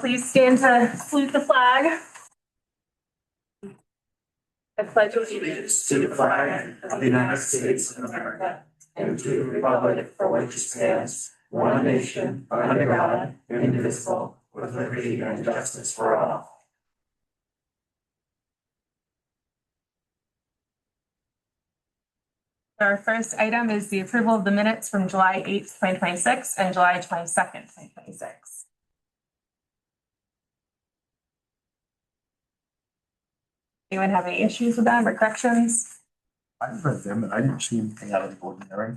please stand to salute the flag. I pledge allegiance to the flag of the United States of America and to the republic for which it stands, one nation, under God, indivisible, with liberty and justice for all. Our first item is the approval of the minutes from July 8th, 2026 and July 22nd, 2026. Anyone have any issues with them or corrections? I've read them, and I didn't see anything out of the ordinary.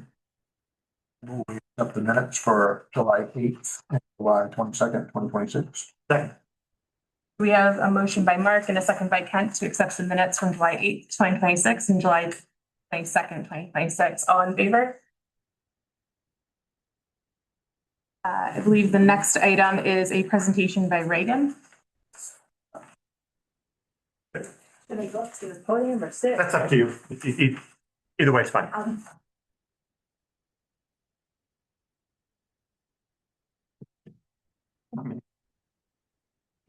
We'll wait up the minutes for July 8th and July 22nd, 2026. Second. We have a motion by Mark and a second by Kent to accept the minutes from July 8th, 2026 and July 22nd, 2026. All in favor? I believe the next item is a presentation by Reagan. Should I go up to the podium or sit? That's up to you. Either way is fine. Good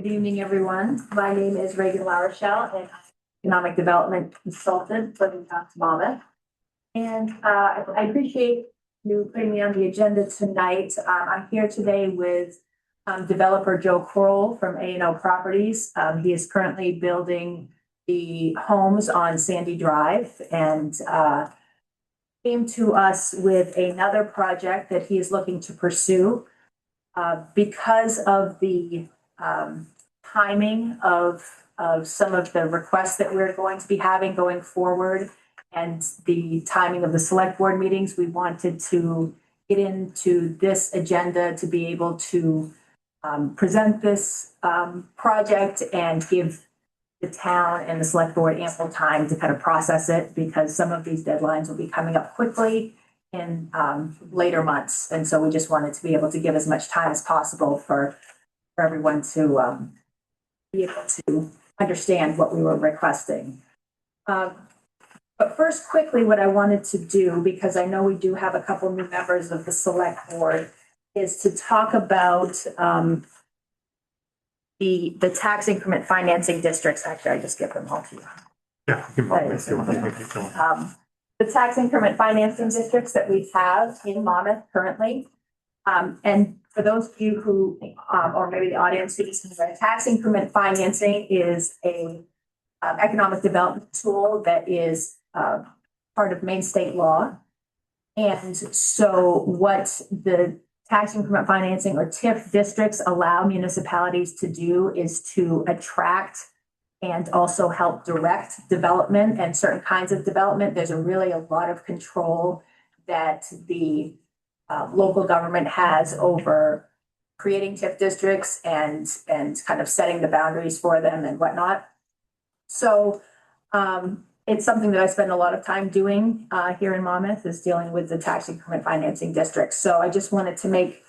evening, everyone. My name is Reagan LaRochelle, and I'm Economic Development Consultant for the town of Monmouth. And I appreciate you putting me on the agenda tonight. I'm here today with developer Joe Kroll from A&O Properties. He is currently building the homes on Sandy Drive and came to us with another project that he is looking to pursue. Because of the timing of some of the requests that we're going to be having going forward and the timing of the select board meetings, we wanted to get into this agenda to be able to present this project and give the town and the select board ample time to kind of process it, because some of these deadlines will be coming up quickly in later months. And so we just wanted to be able to give as much time as possible for everyone to be able to understand what we were requesting. But first, quickly, what I wanted to do, because I know we do have a couple new members of the select board, is to talk about the tax increment financing districts. Actually, I just give them all to you. Yeah. The tax increment financing districts that we have in Monmouth currently. And for those of you who, or maybe the audience who listens, tax increment financing is a economic development tool that is part of Maine state law. And so what the tax increment financing or TIF districts allow municipalities to do is to attract and also help direct development and certain kinds of development. There's really a lot of control that the local government has over creating TIF districts and kind of setting the boundaries for them and whatnot. So it's something that I spend a lot of time doing here in Monmouth, is dealing with the tax increment financing districts. So I just wanted to make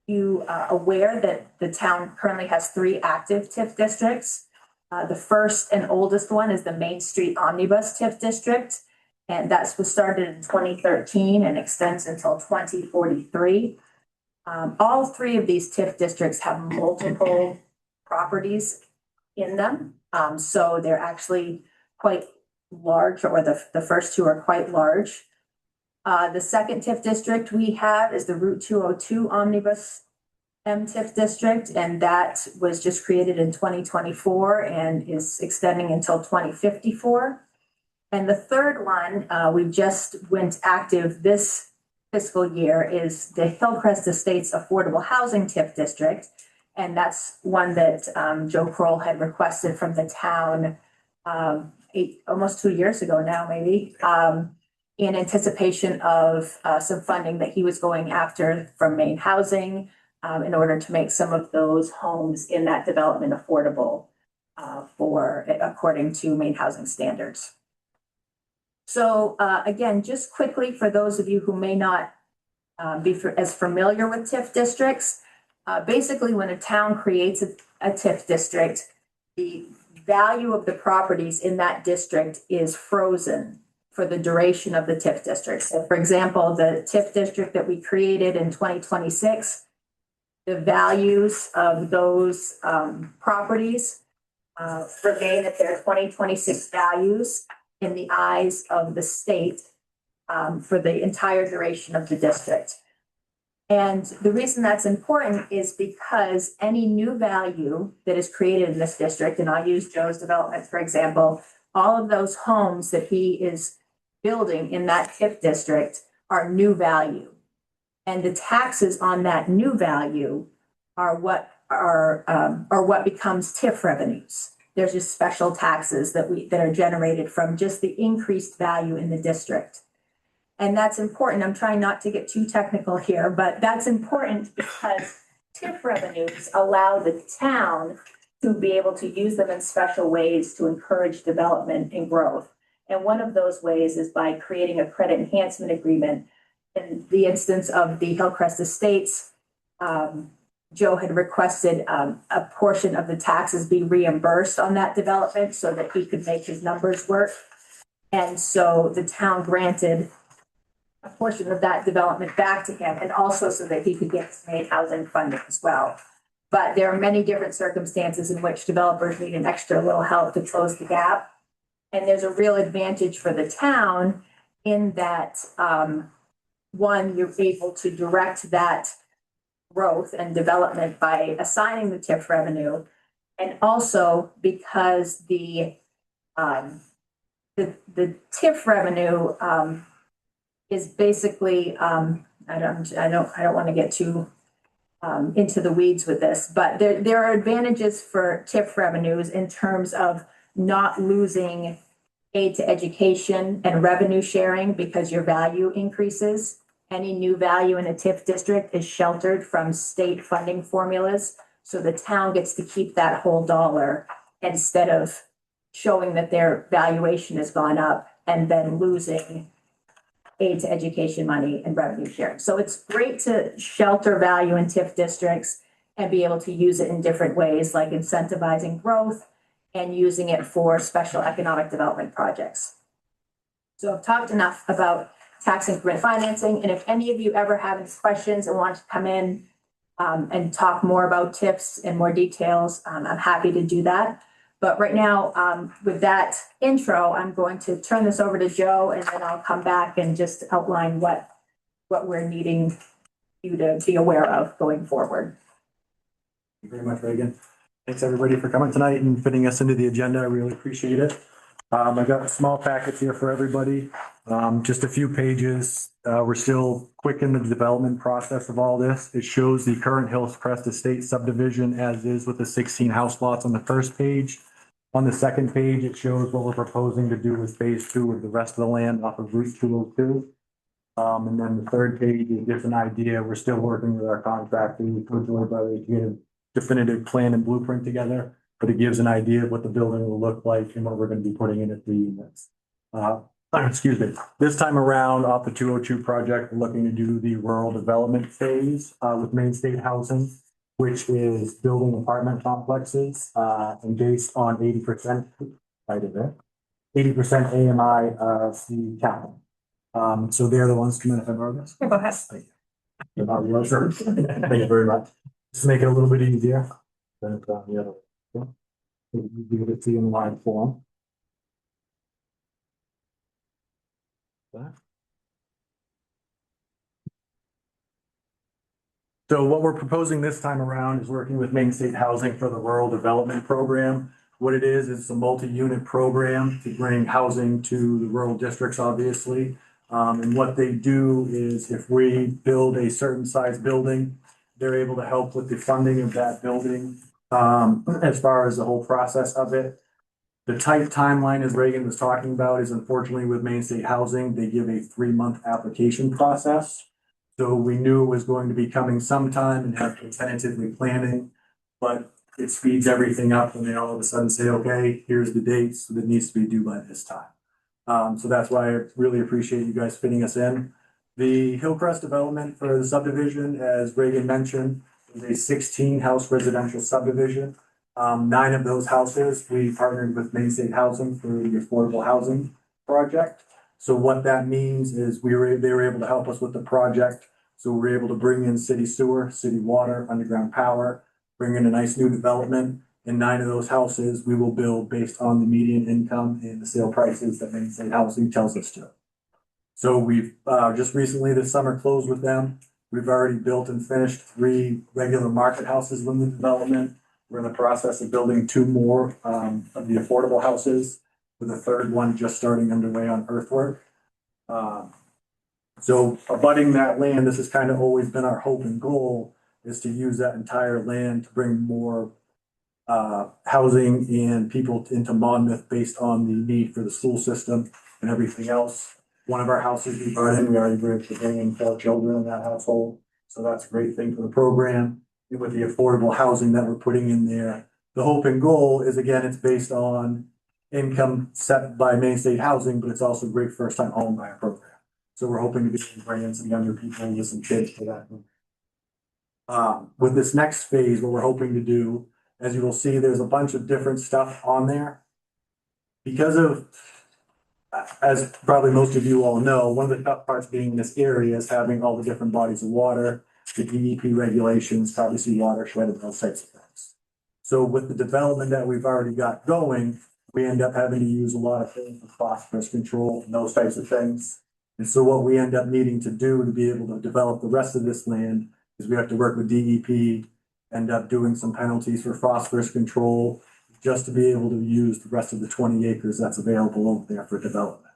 you aware that the town currently has 3 active TIF districts. The first and oldest one is the Main Street Omnibus TIF district, and that was started in 2013 and extends until 2043. All 3 of these TIF districts have multiple properties in them. So they're actually quite large, or the first 2 are quite large. The second TIF district we have is the Route 202 Omnibus TIF district, and that was just created in 2024 and is extending until 2054. And the third one, we just went active this fiscal year, is the Hillcrest Estates Affordable Housing TIF district. And that's one that Joe Kroll had requested from the town almost 2 years ago now, maybe, in anticipation of some funding that he was going after from Maine Housing in order to make some of those homes in that development affordable according to Maine Housing standards. So again, just quickly, for those of you who may not be as familiar with TIF districts, basically when a town creates a TIF district, the value of the properties in that district is frozen for the duration of the TIF district. So for example, the TIF district that we created in 2026, the values of those properties remain at their 2026 values in the eyes of the state for the entire duration of the district. And the reason that's important is because any new value that is created in this district, and I'll use Joe's development, for example, all of those homes that he is building in that TIF district are new value. And the taxes on that new value are what becomes TIF revenues. There's just special taxes that are generated from just the increased value in the district. And that's important. I'm trying not to get too technical here, but that's important because TIF revenues allow the town to be able to use them in special ways to encourage development and growth. And one of those ways is by creating a credit enhancement agreement. In the instance of the Hillcrest Estates, Joe had requested a portion of the taxes be reimbursed on that development so that he could make his numbers work. And so the town granted a portion of that development back to him, and also so that he could get his main housing funding as well. But there are many different circumstances in which developers need an extra little help to close the gap. And there's a real advantage for the town in that, one, you're able to direct that growth and development by assigning the TIF revenue. And also because the TIF revenue is basically, I don't want to get too into the weeds with this, but there are advantages for TIF revenues in terms of not losing aid to education and revenue sharing because your value increases. Any new value in a TIF district is sheltered from state funding formulas. So the town gets to keep that whole dollar instead of showing that their valuation has gone up and then losing aid to education money and revenue sharing. So it's great to shelter value in TIF districts and be able to use it in different ways, like incentivizing growth and using it for special economic development projects. So I've talked enough about tax increment financing. And if any of you ever have any questions and want to come in and talk more about TIFs and more details, I'm happy to do that. But right now, with that intro, I'm going to turn this over to Joe, and then I'll come back and just outline what we're needing you to be aware of going forward. Thank you very much, Reagan. Thanks, everybody, for coming tonight and fitting us into the agenda. I really appreciate it. I've got small packets here for everybody. Just a few pages. We're still quick in the development process of all this. It shows the current Hillcrest Estate subdivision as is with the 16 house lots on the first page. On the second page, it shows what we're proposing to do with phase 2 of the rest of the land off of Route 202. And then the third page is just an idea. We're still working with our contractor, Coach Brothers, to get a definitive plan and blueprint together, but it gives an idea of what the building will look like and what we're going to be putting in it for units. Excuse me. This time around, off the 202 project, we're looking to do the rural development phase with Main State Housing, which is building apartment complexes and based on 80% right of it, 80% AMI of the town. So they're the ones coming up in August. Go ahead. Thank you very much. Just make it a little bit easier than the other. Give it to you in line form. So what we're proposing this time around is working with Main State Housing for the Rural Development Program. What it is a multi-unit program to bring housing to the rural districts, obviously. And what they do is if we build a certain size building, they're able to help with the funding of that building as far as the whole process of it. The tight timeline, as Reagan was talking about, is unfortunately with Main State Housing, they give a 3-month application process. So we knew it was going to be coming sometime and have been tentatively planning, but it speeds everything up when they all of a sudden say, okay, here's the dates that needs to be due by this time. So that's why I really appreciate you guys fitting us in. The Hillcrest development for the subdivision, as Reagan mentioned, is a 16 house residential subdivision. 9 of those houses, we partnered with Main State Housing for the affordable housing project. So what that means is they were able to help us with the project So we're able to bring in city sewer, city water, underground power, bring in a nice new development. And 9 of those houses, we will build based on the median income and the sale prices that Main State Housing tells us to. So we've just recently this summer closed with them. We've already built and finished 3 regular market houses in the development. We're in the process of building 2 more of the affordable houses, with a 3rd one just starting underway on earthwork. So abutting that land, this has kind of always been our hope and goal, is to use that entire land to bring more housing and people into Monmouth based on the need for the school system and everything else. One of our houses we brought in, we already were able to bring in 4 children in that household. So that's a great thing for the program. And with the affordable housing that we're putting in there, the hope and goal is, again, it's based on income set by Main State Housing, but it's also a great first-time home buyer program. So we're hoping to be able to bring in some younger people and get some kids for that. With this next phase, what we're hoping to do, as you will see, there's a bunch of different stuff on there. Because of, as probably most of you all know, one of the tough parts being in this area is having all the different bodies of water, the DEP regulations, privacy watershed, and those types of things. So with the development that we've already got going, we end up having to use a lot of things for phosphorus control and those types of things. And so what we end up needing to do to be able to develop the rest of this land is we have to work with DEP, end up doing some penalties for phosphorus control, just to be able to use the rest of the 20 acres that's available over there for development.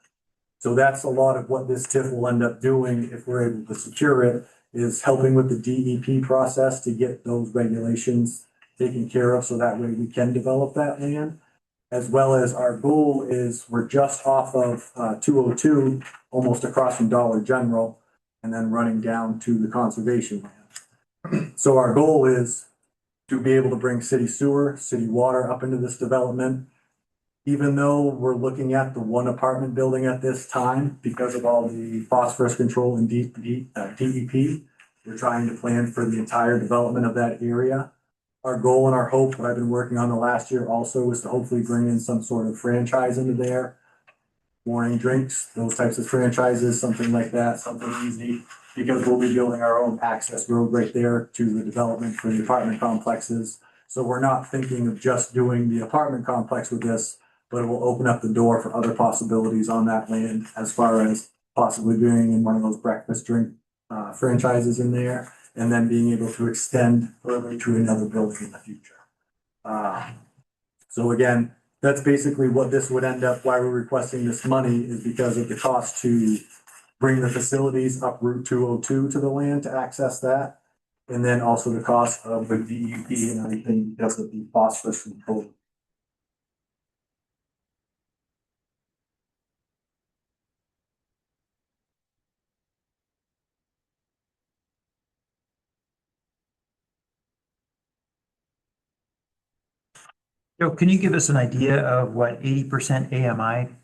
So that's a lot of what this TIF will end up doing if we're able to secure it, is helping with the DEP process to get those regulations taken care of so that way we can develop that land. As well as our goal is we're just off of 202, almost across from Dollar General, and then running down to the conservation land. So our goal is to be able to bring city sewer, city water up into this development. Even though we're looking at the 1 apartment building at this time, because of all the phosphorus control and DEP, we're trying to plan for the entire development of that area. Our goal and our hope, what I've been working on the last year also, is to hopefully bring in some sort of franchise into there. Morning drinks, those types of franchises, something like that, something easy, because we'll be building our own access road right there to the development for the apartment complexes. So we're not thinking of just doing the apartment complex with this, but it will open up the door for other possibilities on that land, as far as possibly doing in one of those breakfast drink franchises in there, and then being able to extend further to another building in the future. So again, that's basically what this would end up, why we're requesting this money, is because of the cost to bring the facilities up Route 202 to the land to access that. And then also the cost of the DEP and everything because of the phosphorus control. Joe, can you give us an idea of what 80% AMI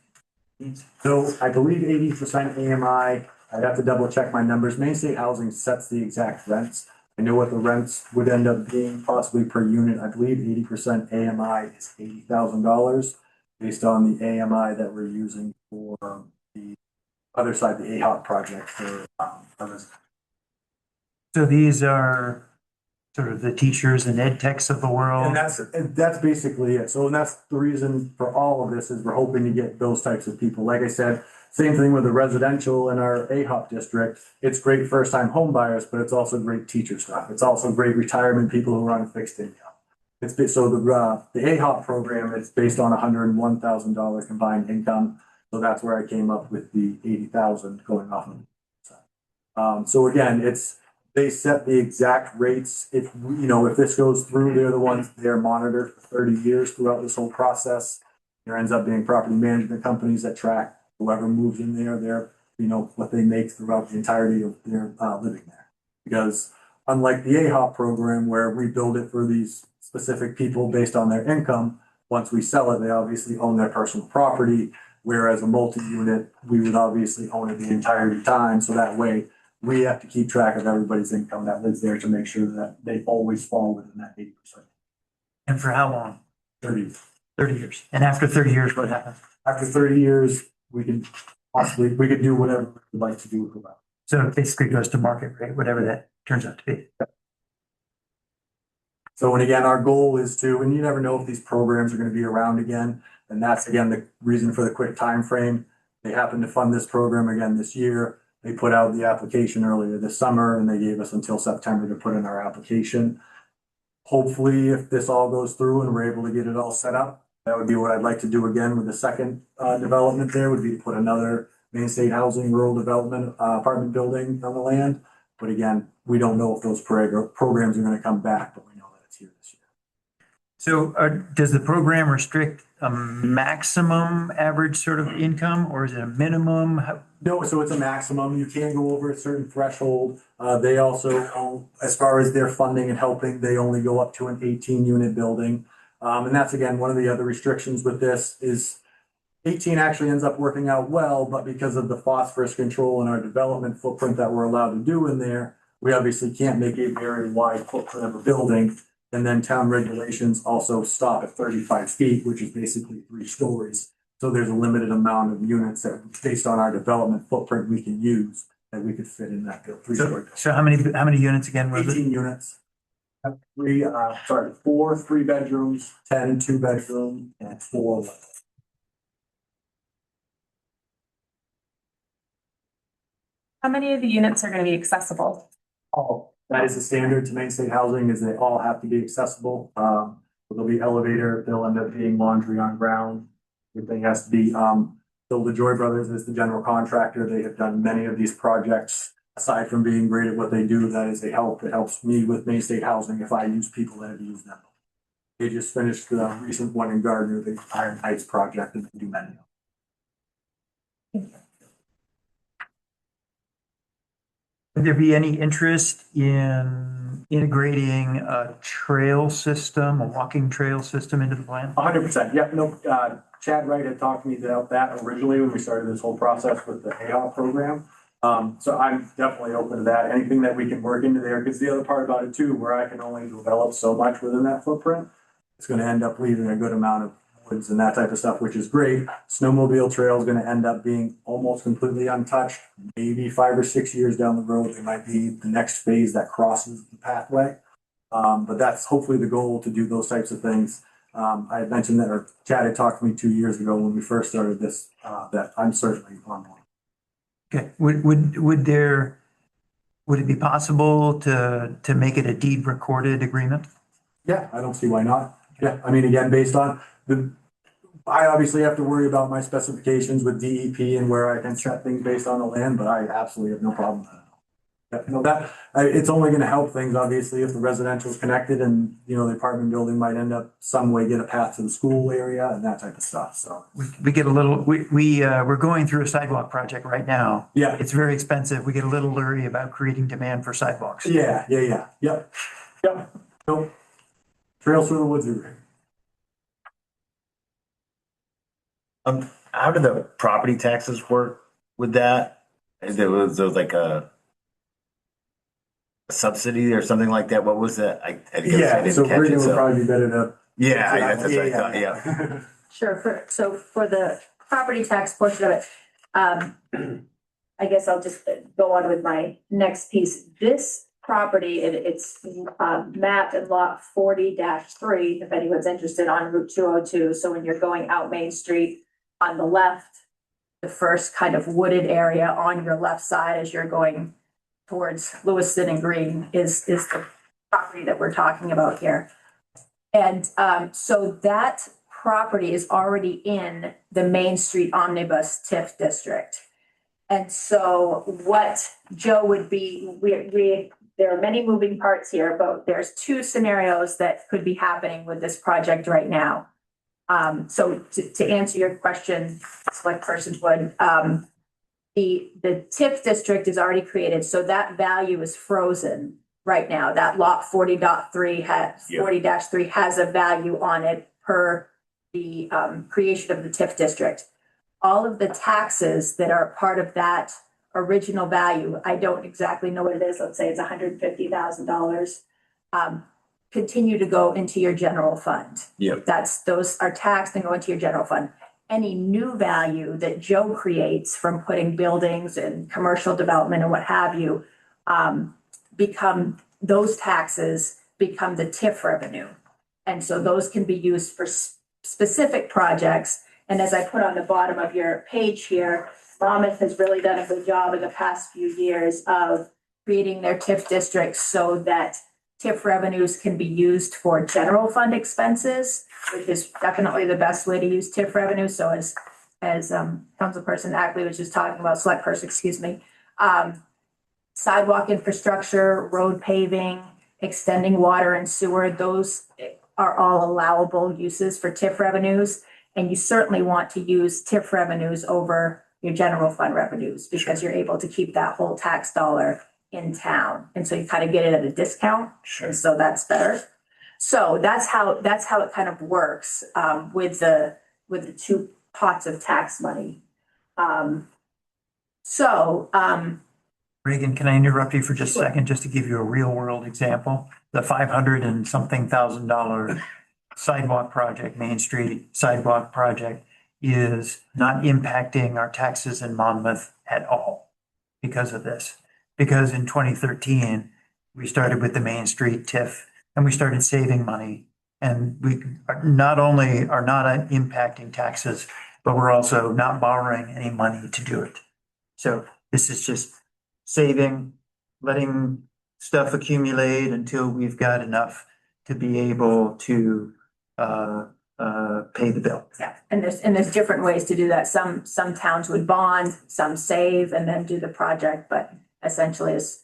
means? So I believe 80% AMI, I'd have to double check my numbers. Main State Housing sets the exact rents. I know what the rents would end up being possibly per unit. I believe 80% AMI is $80,000 based on the AMI that we're using for the other side, the AHOP project for others. So these are sort of the teachers and ed techs of the world. And that's basically it. So, and that's the reason for all of this, is we're hoping to get those types of people. Like I said, same thing with the residential in our AHOP district. It's great first-time home buyers, but it's also great teacher stuff. It's also great retirement people who are on fixed income. So the AHOP program is based on $101,000 combined income. So that's where I came up with the 80,000 going off of. So again, they set the exact rates. If this goes through, they're the ones, they're monitored for 30 years throughout this whole process. There ends up being property management companies that track whoever moves in there, what they make throughout the entirety of their living there. Because unlike the AHOP program, where we build it for these specific people based on their income, once we sell it, they obviously own their personal property. Whereas a multi-unit, we would obviously own it the entire time. So that way, we have to keep track of everybody's income that lives there to make sure that they always fall within that 80%. And for how long? 30. 30 years. And after 30 years, what happens? After 30 years, we could do whatever we'd like to do with the land. So it basically goes to market rate, whatever that turns out to be. So, and again, our goal is to, and you never know if these programs are going to be around again. And that's again, the reason for the quick time frame. They happen to fund this program again this year. They put out the application earlier this summer and they gave us until September to put in our application. Hopefully, if this all goes through and we're able to get it all set up, that would be what I'd like to do again with the second development there would be to put another Main State Housing Rural Development apartment building on the land. But again, we don't know if those programs are going to come back, but we know that it's here this year. So does the program restrict a maximum average sort of income or is it a minimum? No, so it's a maximum. You can go over a certain threshold. They also, as far as their funding and helping, they only go up to an 18-unit building. And that's again, one of the other restrictions with this is 18 actually ends up working out well, but because of the phosphorus control and our development footprint that we're allowed to do in there, we obviously can't make a very wide footprint of a building. And then town regulations also stop at 35 feet, which is basically 3 stories. So there's a limited amount of units that, based on our development footprint, we can use that we could fit in that building. So how many units again was it? 18 units. 4 3-bedrooms, 10 2-bedroom, and 4. How many of the units are going to be accessible? All, that is the standard to Main State Housing is they all have to be accessible. There'll be elevator, they'll end up being laundry on ground. Everything has to be, Bill DeJoy Brothers is the general contractor. They have done many of these projects. Aside from being great at what they do, that is a help. It helps me with Main State Housing if I use people that have used them. They just finished the recent one in Gardner, the Iron Heights project, and they do many. Would there be any interest in integrating a trail system, a walking trail system into the plan? 100%. Yep. No, Chad Wright had talked to me about that originally when we started this whole process with the AHOP program. So I'm definitely open to that. Anything that we can work into there, because the other part about it too, where I can only develop so much within that footprint, it's going to end up leaving a good amount of woods and that type of stuff, which is great. Snowmobile trail is going to end up being almost completely untouched. Maybe 5 or 6 years down the road, it might be the next phase that crosses the pathway. But that's hopefully the goal, to do those types of things. I had mentioned that, or Chad had talked to me 2 years ago when we first started this, that I'm certainly on board. Okay, would it be possible to make it a deed recorded agreement? Yeah, I don't see why not. Yeah, I mean, again, based on I obviously have to worry about my specifications with DEP and where I can set things based on the land, but I absolutely have no problem with that. Yeah, you know, it's only going to help things, obviously, if the residential is connected and, you know, the apartment building might end up some way get a path to the school area and that type of stuff. So We get a little, we're going through a sidewalk project right now. yeah, It's very expensive. We get a little leery about creating demand for sidewalks. yeah. Yep. Nope. Trails through the woods are great. How do the property taxes work with that? Is there like a subsidy or something like that? What was that? I guess I Yeah, didn't so catch it. Brittany would So probably be better to. yeah, that's what I thought. Yeah. Sure, so for the property tax portion of it, I guess I'll just go on with my next piece. This property, it's map and lot 40-3, if anyone's interested, on Route 202. So when you're going out Main Street on the left, the first kind of wooded area on your left side as you're going towards Lewiston and Green is the property that we're talking about here. And so that property is already in the Main Street Omnibus TIF district. And so what Joe would be, there are many moving parts here, but there's 2 scenarios that could be happening with this project right now. So to answer your question, select person would, the TIF district is already created, so that value is frozen right now. That lot 40.3 has 40-3 has a value on it per the creation of the TIF district. All of the taxes that are part of that original value, I don't exactly know what it is. Let's say it's $150,000. Continue to go into your general fund. Yep. Those are taxed and go into your general fund. any new value that Joe creates from putting buildings and commercial development and what have you, those taxes become the TIF revenue. And so those can be used for specific projects. And as I put on the bottom of your page here, Monmouth has really done a good job in the past few years of creating their TIF districts so that TIF revenues can be used for general fund expenses, which is definitely the best way to use TIF revenue. So as Councilperson Ackley was just talking about, select person, excuse me, sidewalk infrastructure, road paving, extending water and sewer, those are all allowable uses for TIF revenues. And you certainly want to use TIF revenues over your general fund revenues because you're able to keep that whole tax dollar in town. And so you kind of get it at a discount. And so that's better. So that's how it kind of works with the two pots of tax money. Reagan, can I interrupt you for just a second, just to give you a real world example? The 500 and something $1,000 sidewalk project, Main Street sidewalk project, is not impacting our taxes in Monmouth at all because of this. Because in 2013, we started with the Main Street TIF and we started saving money. And we not only are not impacting taxes, but we're also not borrowing any money to do it. So this is just saving, letting stuff accumulate until we've got enough to be able to pay the bill. Yeah, and there's different ways to do that. Some towns would bond, some save and then do the project, but essentially as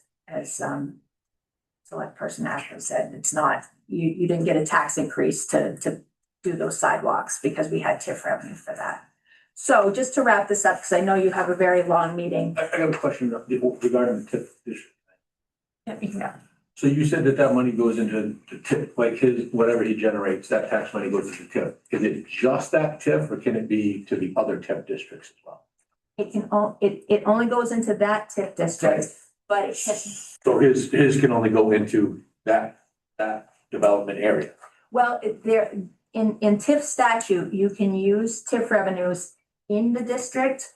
select person actually said, it's not, you didn't get a tax increase to do those sidewalks because we had TIF revenue for that. So just to wrap this up, because I know you have a very long meeting. I have a question regarding the TIF district. Yeah. So you said that money goes into the TIF, like his, whatever he generates, that tax money goes into TIF. Is it just that TIF or can it be to the other TIF districts as well? It only goes into that TIF district, but it can. So his can only go into that development area. Well, in TIF statute, you can use TIF revenues in the district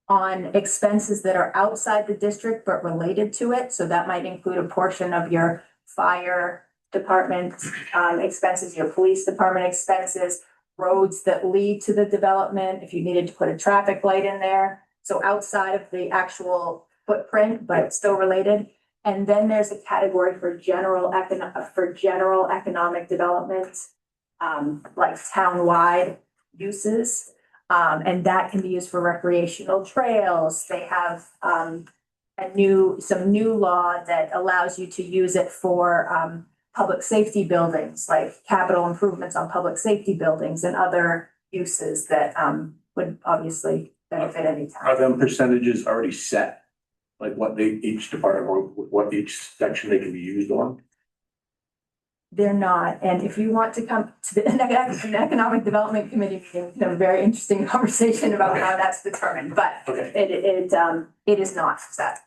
on expenses that are outside the district but related to it. So that might include a portion of your fire department expenses, your police department expenses, roads that lead to the development, if you needed to put a traffic light in there. So outside of the actual footprint, but still related. And then there's a category for general economic development, like townwide uses. And that can be used for recreational trails. They have some new law that allows you to use it for public safety buildings, like capital improvements on public safety buildings and other uses that would obviously benefit any town. Are them percentages already set? Like what each department or what each section they can be used on? They're not. And if you want to come to the Economic Development Committee meeting, we can have a very interesting conversation about how that's determined, but Okay. it is not set.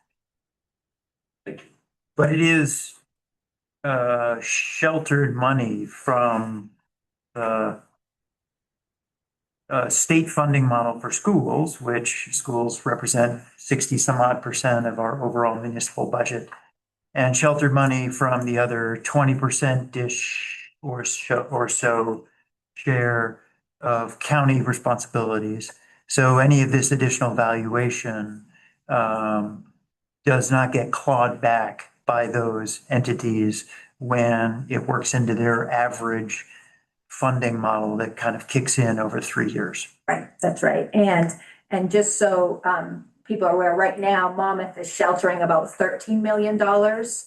Thank you. But it is sheltered money from the state funding model for schools, which schools represent 60 some odd % of our overall municipal budget, and sheltered money from the other 20%-ish or so share of county responsibilities. So any of this additional valuation does not get clawed back by those entities when it works into their average funding model that kind of kicks in over 3 years. Right, that's right. And just so people are aware, right now, Monmouth is sheltering about $13 million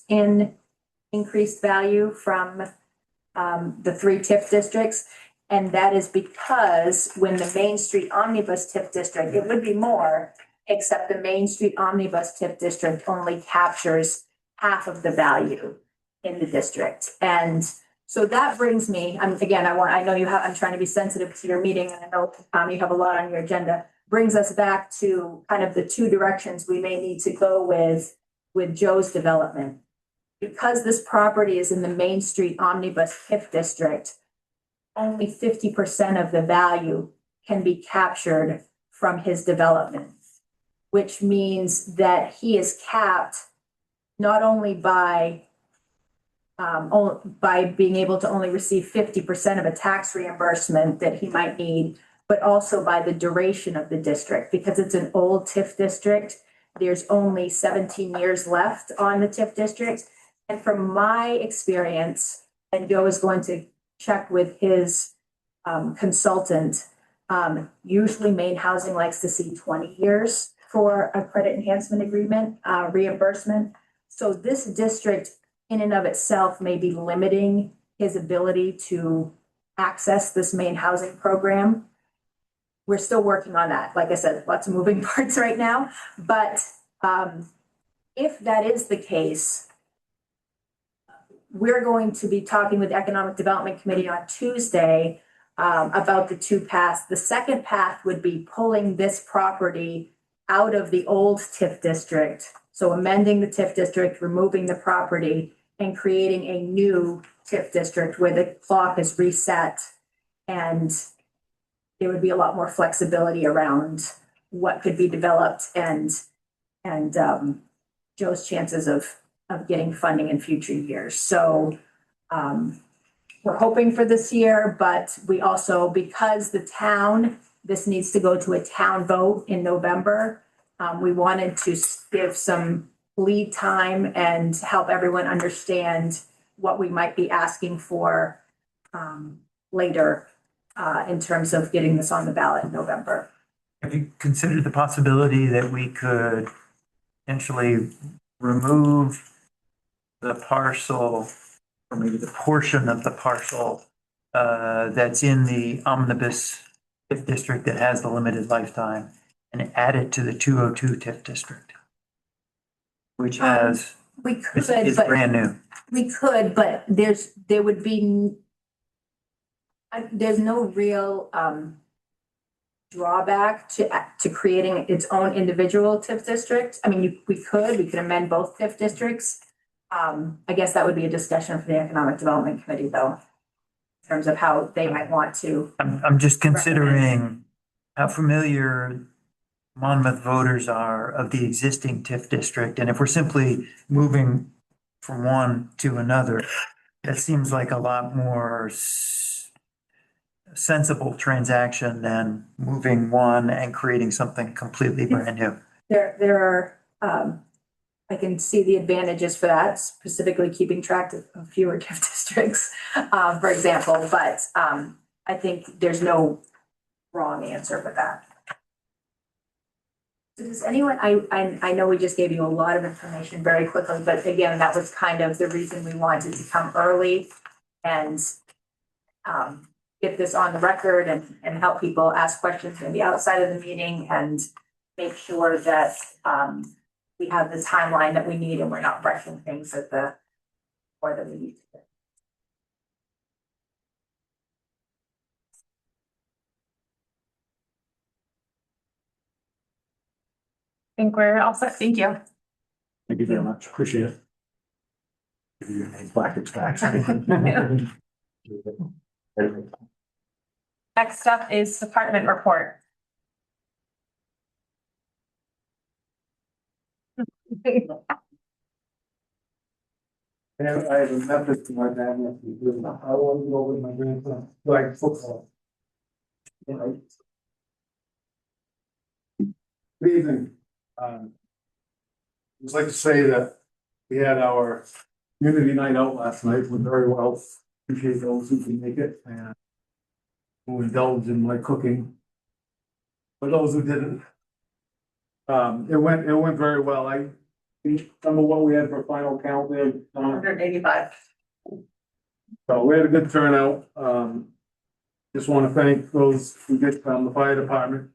in increased value from the 3 TIF districts. And that is because when the Main Street Omnibus TIF district, it would be more, except the Main Street Omnibus TIF district only captures half of the value in the district. And so that brings me, I know I'm trying to be sensitive to your meeting, and I know you have a lot on your agenda. Brings us back to kind of the 2 directions we may need to go with Joe's development. Because this property is in the Main Street Omnibus TIF district, only 50% of the value can be captured from his development, which means that he is capped not only by being able to only receive 50% of a tax reimbursement that he might need, but also by the duration of the district, because it's an old TIF district. There's only 17 years left on the TIF district. And from my experience, and Joe is going to check with his consultant, usually Maine Housing likes to see 20 years for a credit enhancement agreement reimbursement. So this district in and of itself may be limiting his ability to access this Maine housing program. We're still working on that. Like I said, lots of moving parts right now. But if that is the case, we're going to be talking with the Economic Development Committee on Tuesday about the two paths. The second path would be pulling this property out of the old TIF district. So amending the TIF district, removing the property, and creating a new TIF district where the clock is reset, and there would be a lot more flexibility around what could be developed and Joe's chances of getting funding in future years. So we're hoping for this year, but we also, because the town, this needs to go to a town vote in November. We wanted to give some lead time and help everyone understand what we might be asking for later in terms of getting this on the ballot in November. Have you considered the possibility that we could potentially remove the parcel, or maybe the portion of the parcel that's in the omnibus TIF district that has the limited lifetime, and add it to the 202 TIF district, which has, We could, is but brand new? we could, but there's no real drawback to creating its own individual TIF district. I mean, we could amend both TIF districts. I guess that would be a discussion for the Economic Development Committee, though, in terms of how they might want to. I'm just considering how familiar Monmouth voters are of the existing TIF district. And if we're simply moving from one to another, that seems like a lot more sensible transaction than moving one and creating something completely brand new. There are, I can see the advantages for that, specifically keeping track of fewer TIF districts, for example, but I think there's no wrong answer with that. Does anyone, I know we just gave you a lot of information very quickly, but again, that was kind of the reason we wanted to come early and get this on the record and help people ask questions maybe outside of the meeting and make sure that we have the timeline that we need and we're not rushing things or that we need to. I think we're all set. Thank you. Thank you very much. Appreciate it. Give you your name placards back. Next up is department report. And I have a method to my madness. I want to go with my grandson, like football. Good evening. I'd just like to say that we had our community night out last night, went very well. Appreciate those who can make it and who indulged in my cooking. For those who didn't, it went very well. I remember what we had for final count there. 185. So we had a good turnout. Just want to thank those who did come, the fire department,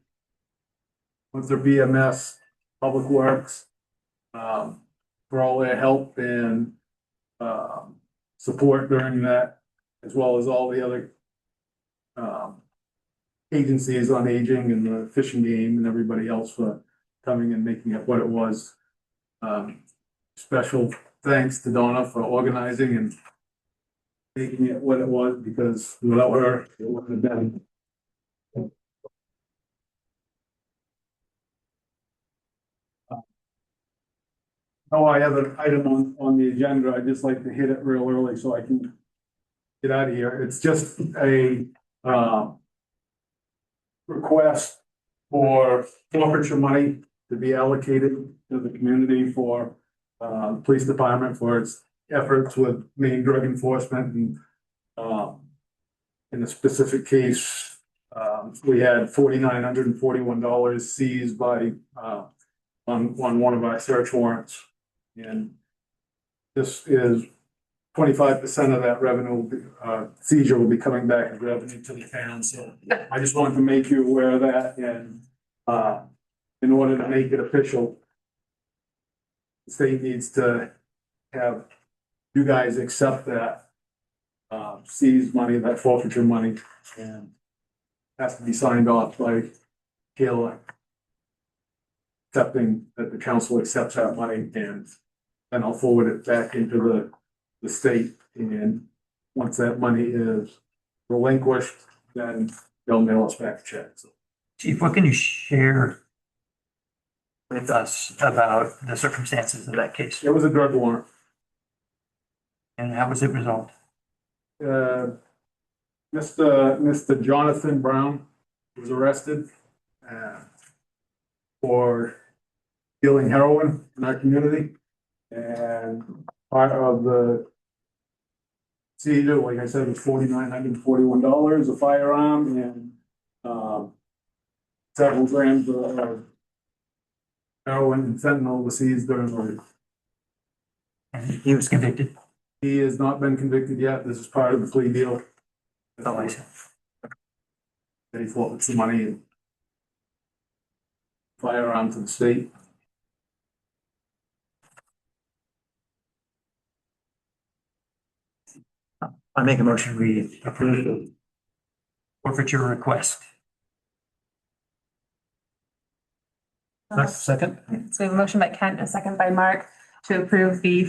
with their BMS, Public Works, for all their help and support during that, as well as all the other agencies on aging and the fishing game and everybody else for coming and making it what it was. Special thanks to Donna for organizing and making it what it was, because without her, it wouldn't have been Oh, I have an item on the agenda. I'd just like to hit it real early so I can get out of here. It's just a, request for forfeiture money to be allocated to the community for, police department for its efforts with main drug enforcement and, in a specific case, we had $4,941 seized by, on one of our search warrants. And this is 25% of that revenue, seizure will be coming back as revenue to the town, so I just wanted to make you aware of that and, in order to make it official, the state needs to have you guys accept that, seized money, that forfeiture money, and has to be signed off by Kayla, accepting that the council accepts that money, and then I'll forward it back into the state, and once that money is relinquished, then they'll mail us back a check. So Chief, what can you share with us about the circumstances of that case? it was a drug warrant. And how was it resolved? Mr. Jonathan Brown was arrested for dealing heroin in our community. And part of the seizure, like I said, was $4,941, a firearm and several grams of heroin and fentanyl was seized during the raid. And he was convicted? He has not been convicted yet. This is part of the plea deal. Oh, I see. That he forfeits the money and firearm to the state. I make a motion, we approve the forfeiture request. Second? So we have a motion by Kent, a second by Mark to approve the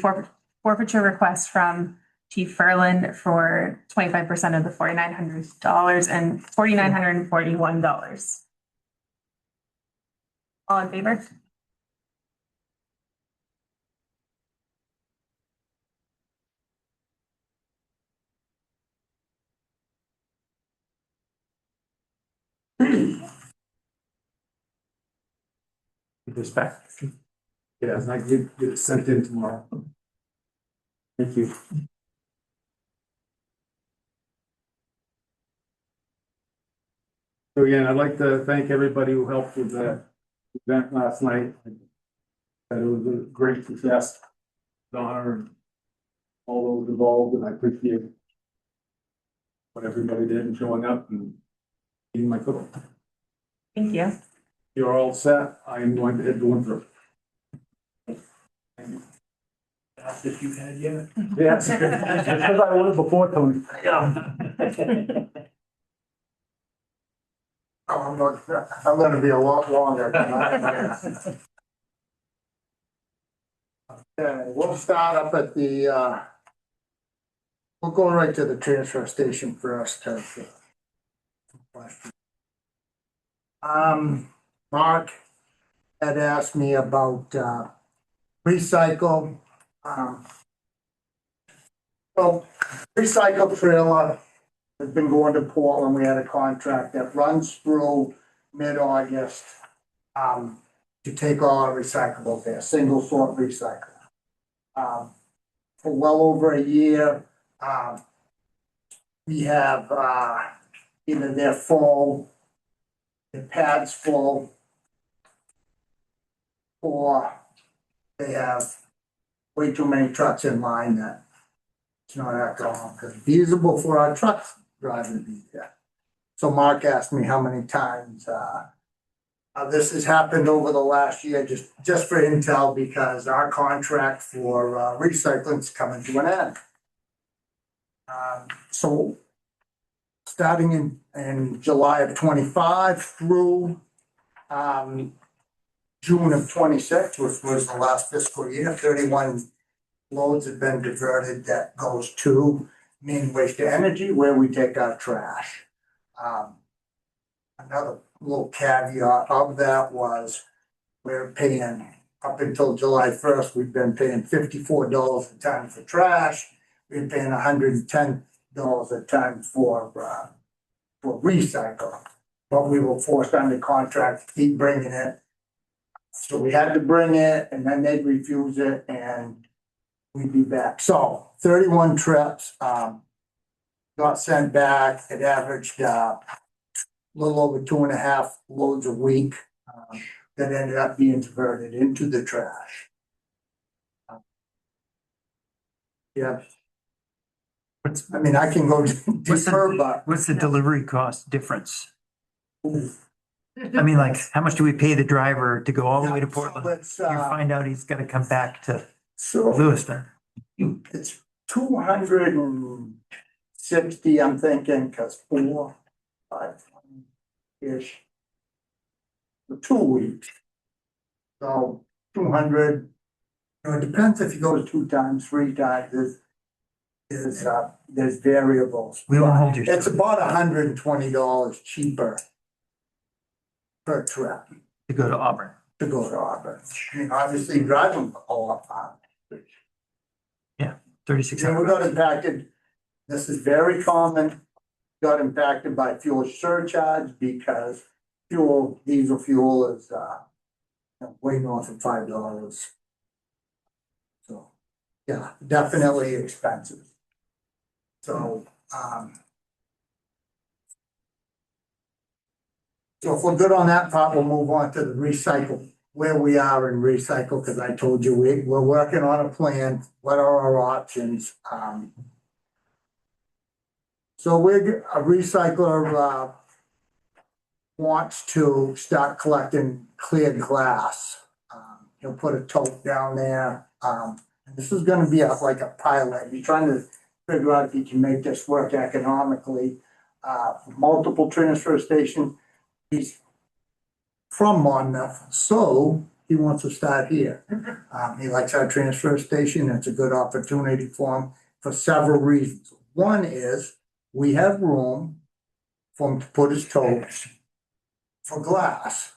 forfeiture request from Chief Ferland for 25% of the $4,900 and $4,941. All in favor? This back. Yes, I get it sent in tomorrow. Thank you. So again, I'd like to thank everybody who helped with that event last night. That it was a great success. Donna and all those involved, and I appreciate what everybody did in showing up and eating my cooking. Thank you. You're all set. I am going to head to Winthrop. If you've had yet? Yes, because I was before Tony. I'm gonna be a lot longer tonight. Okay, we'll start up at the, we'll go right to the transfer station first. Mark had asked me about, recycle. Well, recycle trailer has been going to Portland. We had a contract that runs through mid-August, to take all our recyclables there, single sort recycle. For well over a year, we have, either they're full, the pad's full, or they have way too many trucks in line that it's not economical, feasible for our trucks driving to be there. So Mark asked me how many times, this has happened over the last year, just for intel, because our contract for, recycling is coming to an end. So starting in July of 25 through, June of 26, which was the last fiscal year, 31 loads have been diverted that goes to Maine Waste to Energy, where we take our trash. Another little caveat of that was we're paying up until July first, we've been paying $54 a ton for trash. We've been paying $110 a ton for recycle. But we were forced under contract to keep bringing it. So we had to bring it and then they'd refuse it and we'd be back. So 31 trips, got sent back. It averaged, a little over 2.5 loads a week, that ended up being converted into the trash. Yeah. I mean, I can go deeper, but What's the delivery cost difference? I mean, like, how much do we pay the driver to go all the way to Portland? Let's, You find out he's gotta come back to so Lewiston. it's 260, I'm thinking, cause 4, 5, ish. For 2 weeks. So 200, it depends if he goes 2 times, 3 times, there's variables. We won't hold you. It's about $120 cheaper per trip To go to Auburn. to go to Auburn. I mean, obviously driving all up on. 3,600. And we got impacted, this is very common, got impacted by fuel surcharge because diesel fuel is, way north of $5. So, yeah, definitely expensive. So, so if we're good on that part, we'll move on to the recycle, where we are in recycle, because I told you we're working on a plan. What are our options? So a recycler, wants to start collecting clear glass. He'll put a tote down there. This is gonna be like a pilot. He's trying to figure out if he can make this work economically. Multiple transfer stations. He's from Monmouth, so he wants to start here. He likes our transfer station. It's a good opportunity for him for several reasons. One is we have room for him to put his totes for glass.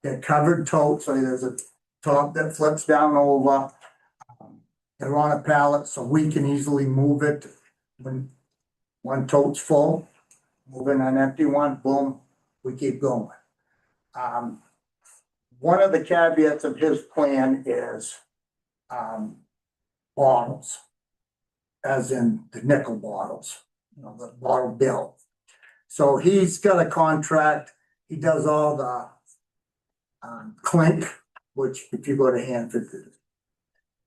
They're covered totes, so there's a top that flips down over. They're on a pallet, so we can easily move it when one tote's full, move in an empty one, boom, we keep going. One of the caveats of his plan is bottles, as in the nickel bottles, the bottle bill. So he's got a contract, he does all the clink, which if you go to Hanford.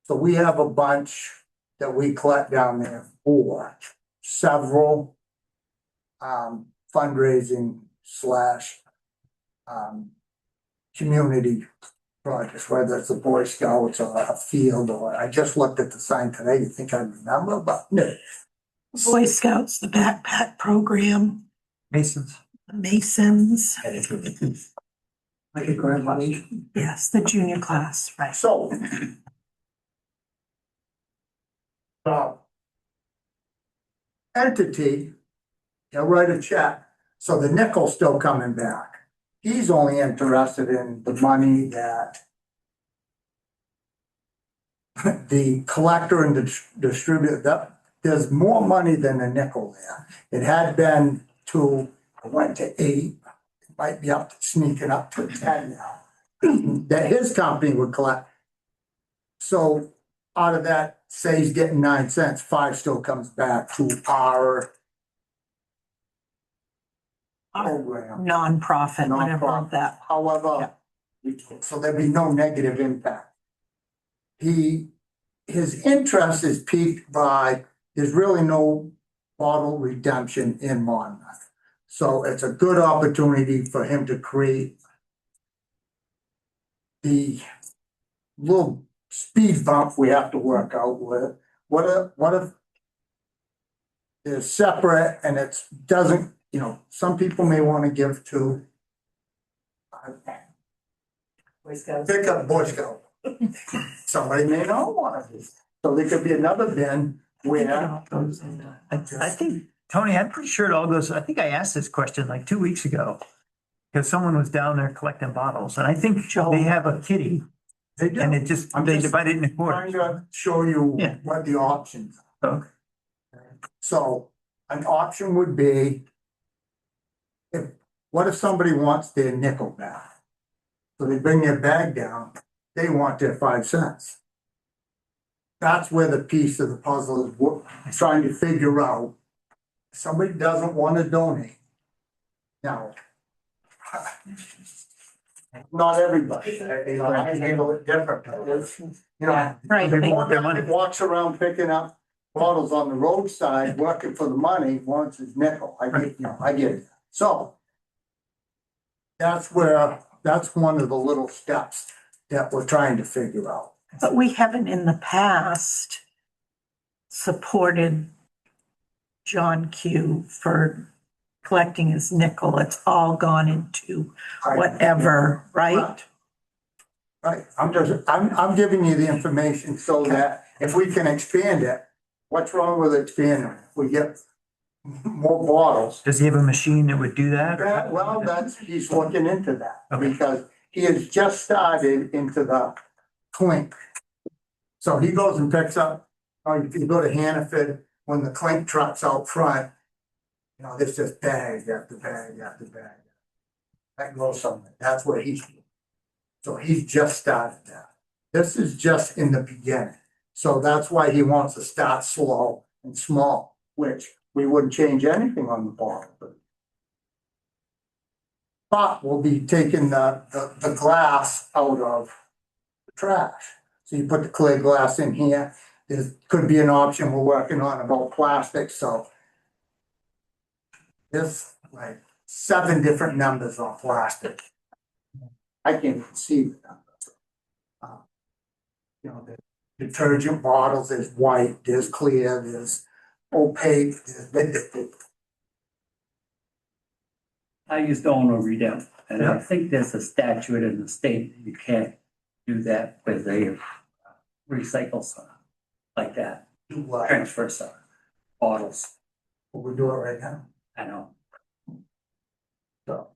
So we have a bunch that we collect down there for several fundraising / community projects, whether it's the Boy Scouts or a field, or I just looked at the sign today, you think I remember, but no. Boy Scouts, the backpack program, Masons. the Masons, Like a graduation. yes, the junior class, right. So. Entity, he'll write a check, so the nickel's still coming back. He's only interested in the money that the collector and the distributor, that there's more money than a nickel there. It had been it went to 8, it might be sneaking up to 10 now, that his company would collect. So out of that, say he's getting 9 cents, 5 still comes back to our program. Nonprofit, whatever Nonprofit. that. However, so there'd be no negative impact. His interest is piqued by, there's really no bottle redemption in Monmouth. So it's a good opportunity for him to create the little speed bump we have to work out with. What if it's separate and it doesn't, some people may want to give to pick up Boy Scout. Somebody may not want to. So there could be another bin where. I think, Tony, I'm pretty sure it all goes, I think I asked this question like 2 weeks ago. Because someone was down there collecting bottles and I think they have a kitty They do. And it just, I'm they just divide it in Trying quarters. to show you Yeah. what the options are. Okay. So an option would be what if somebody wants their nickel back? So they bring their bag down, they want their 5 cents. That's where the piece of the puzzle is trying to figure out. Somebody doesn't want to donate. Now, not everybody, you know, I handle it different. You know, Right. the People want their one money. that walks around picking up bottles on the roadside, working for the money, wants his nickel. I get, I get it. So that's one of the little steps that we're trying to figure out. But we haven't in the past supported John Q for collecting his nickel. It's all gone into whatever, right? Right, I'm giving you the information so that if we can expand it, what's wrong with expanding? If we get more bottles. Does he have a machine that would do that? Yeah, well, he's looking into that, Okay. because he has just started into the clink. So he goes and picks up, if you go to Hannaford, when the clink truck's out front, there's just bag after bag after bag. That goes somewhere, that's where he's, so he's just started that. This is just in the beginning, so that's why he wants to start slow and small, which we wouldn't change anything on the bottle, but we'll be taking the glass out of the trash. So you put the clear glass in here. There could be an option we're working on about plastic, so there's like 7 different numbers on plastic. I can't even see the number. The detergent bottles, there's white, there's clear, there's opaque, I used to own a redemption, and I think there's a statute in the state that you can't do that with a recycle stuff like that, transfer stuff, bottles, we're doing it right now. I know. So,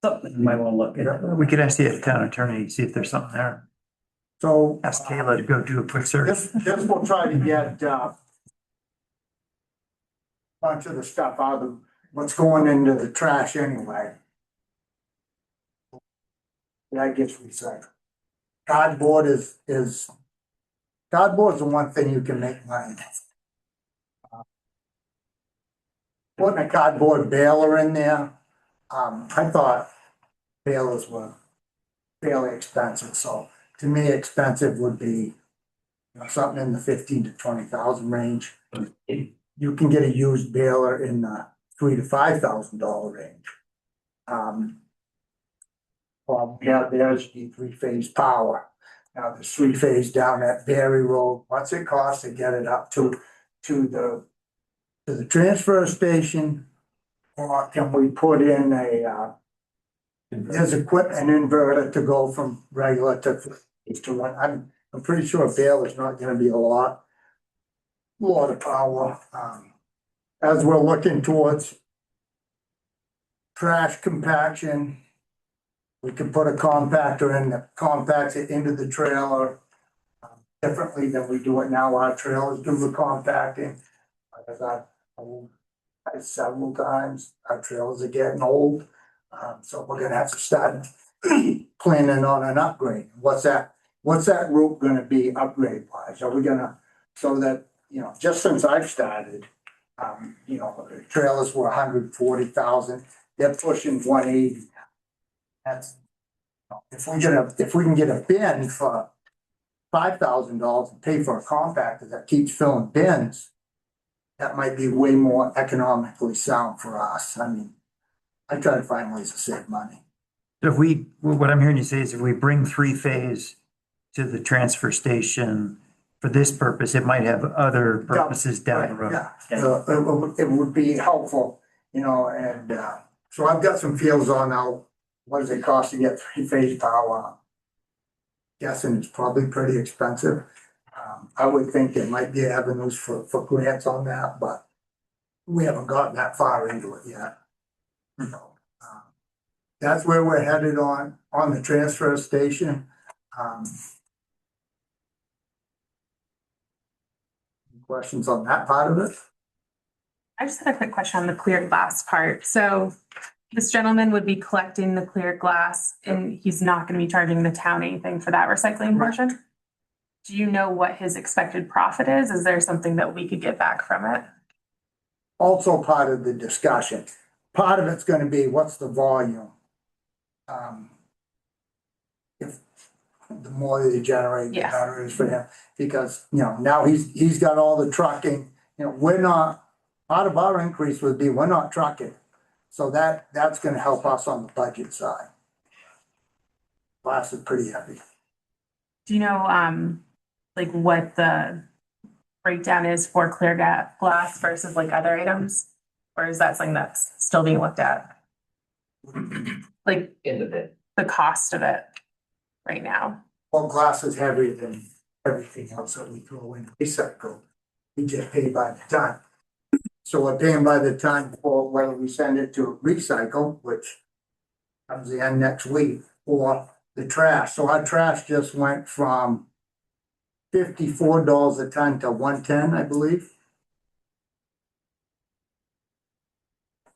Something you might want to look at. We could ask the town attorney, see if there's something there. so Ask Kayla to go do a quick search. this will try to get bunch of the stuff out of what's going into the trash anyway. That gets recycled. Cardboard is cardboard's the one thing you can make money with. Putting a cardboard baler in there, I thought balers were fairly expensive, so to me, expensive would be something in the 15 to 20,000 range. You can get a used baler in the $3,000 to $5,000 range. Well, we have there's the 3-phase power. Now there's 3-phase down at Berry Road. What's it cost to get it up to the transfer station? Or can we put in there's an inverter to go from regular to one. I'm pretty sure a baler is not gonna be a lot of power. As we're looking towards trash compaction, we can put a compactor in that compacts it into the trailer differently than we do it now. Our trailers do the compacting. As I've told several times, our trailers are getting old. So we're gonna have to start planning on an upgrade. What's that route gonna be upgrade wise? Are we gonna, so that, just since I've started, the trailers were 140,000, they're pushing 180. That's, if we can get a bin for $5,000 and pay for a compactor that keeps filling bins, that might be way more economically sound for us. I mean, I try to find ways to save money. So what I'm hearing you say is if we bring 3-phase to the transfer station for this purpose, it might have other purposes down the road. Yeah, it would be helpful, and so I've got some feels on now, what does it cost to get 3-phase power? Guessing it's probably pretty expensive. I would think there might be avenues for grants on that, but we haven't gotten that far into it yet. That's where we're headed on the transfer station. Um, Questions on that part of it? I just had a quick question on the clear glass part. So this gentleman would be collecting the clear glass and he's not gonna be charging the town anything for that recycling portion? Do you know what his expected profit is? Is there something that we could get back from it? Also part of the discussion. Part of it's gonna be what's the volume? If the more that you generate, the Yeah. better it is for him. Because, now he's got all the trucking, we're not, part of our increase would be, we're not trucking. So that's gonna help us on the budget side. Glass is pretty heavy. Do you know, like what the breakdown is for clear glass versus like other items? Or is that something that's still being looked at? Like End of it. the cost of it right now? Well, glass is heavier than everything else that we throw in recycle. We just pay by the ton. So we're paying by the ton for whether we send it to recycle, which comes in next week, or the trash. So our trash just went from $54 a ton to 110, I believe.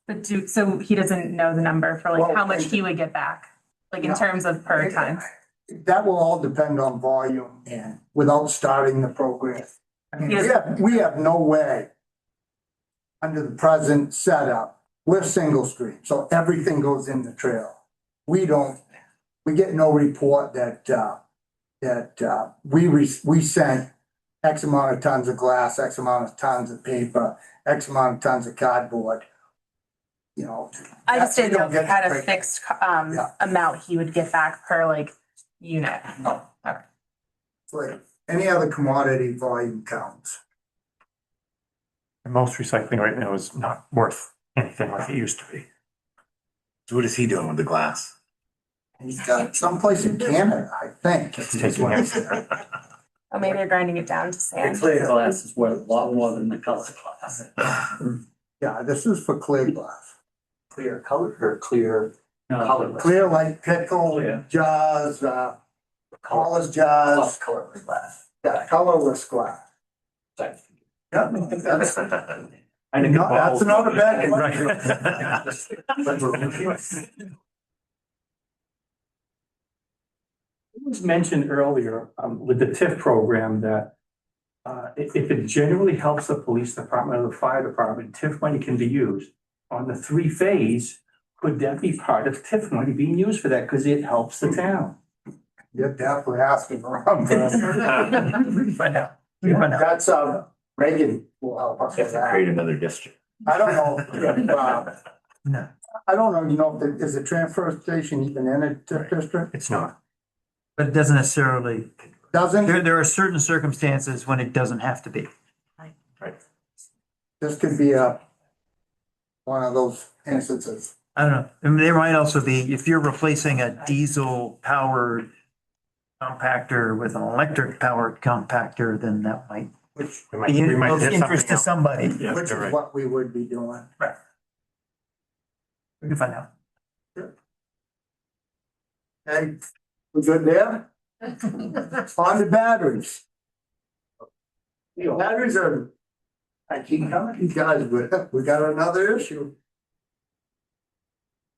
But so he doesn't know the number for like Well, how much he would get back, like in No. terms of per ton? That will all depend on volume and without starting the program. I mean, we have no way under the present setup, we're single stream, so everything goes in the trail. We get no report that we sent X amount of tons of glass, X amount of tons of paper, X amount of tons of cardboard. I just we didn't know don't if he get had to a break- fixed Yeah. amount he would get back per like unit. No. Okay. It's like any other commodity volume counts. And most recycling right now is not worth anything like it used to be. So what is he doing with the glass? He's got someplace in Canada, I think. It's taking it. Oh, maybe they're grinding it down to The sand. clear glass is worth a lot more than the color glass. Yeah, this is for clear glass. Clear color or clear? Colorless. Clear like pickle Clear. jars, colors jars, Colorless glass. yeah, colorless glass. Sorry. Yeah, that's I think not, that's not a bad one. It was mentioned earlier, with the TIF program that if it genuinely helps the police department or the fire department, TIF money can be used. On the 3-phase, could that be part of TIF money being used for that? Because it helps the town. You're definitely asking around. Find out. We find out. That's, Reagan will help us with Create that. another district. I don't know, if, No, I don't know, if is the transfer station even in a TIF district? it's not. But it doesn't necessarily, Doesn't, there are certain circumstances when it doesn't have to be. this could be one of those instances. I don't know. I mean, there might also be, if you're replacing a diesel powered compactor with an electric powered compactor, then that might Which, be of interest to somebody. Yeah, which you're is right. what we would be doing. We can find out. Okay, we good there? On the batteries. Batteries are, I keep telling you guys, but we got another issue.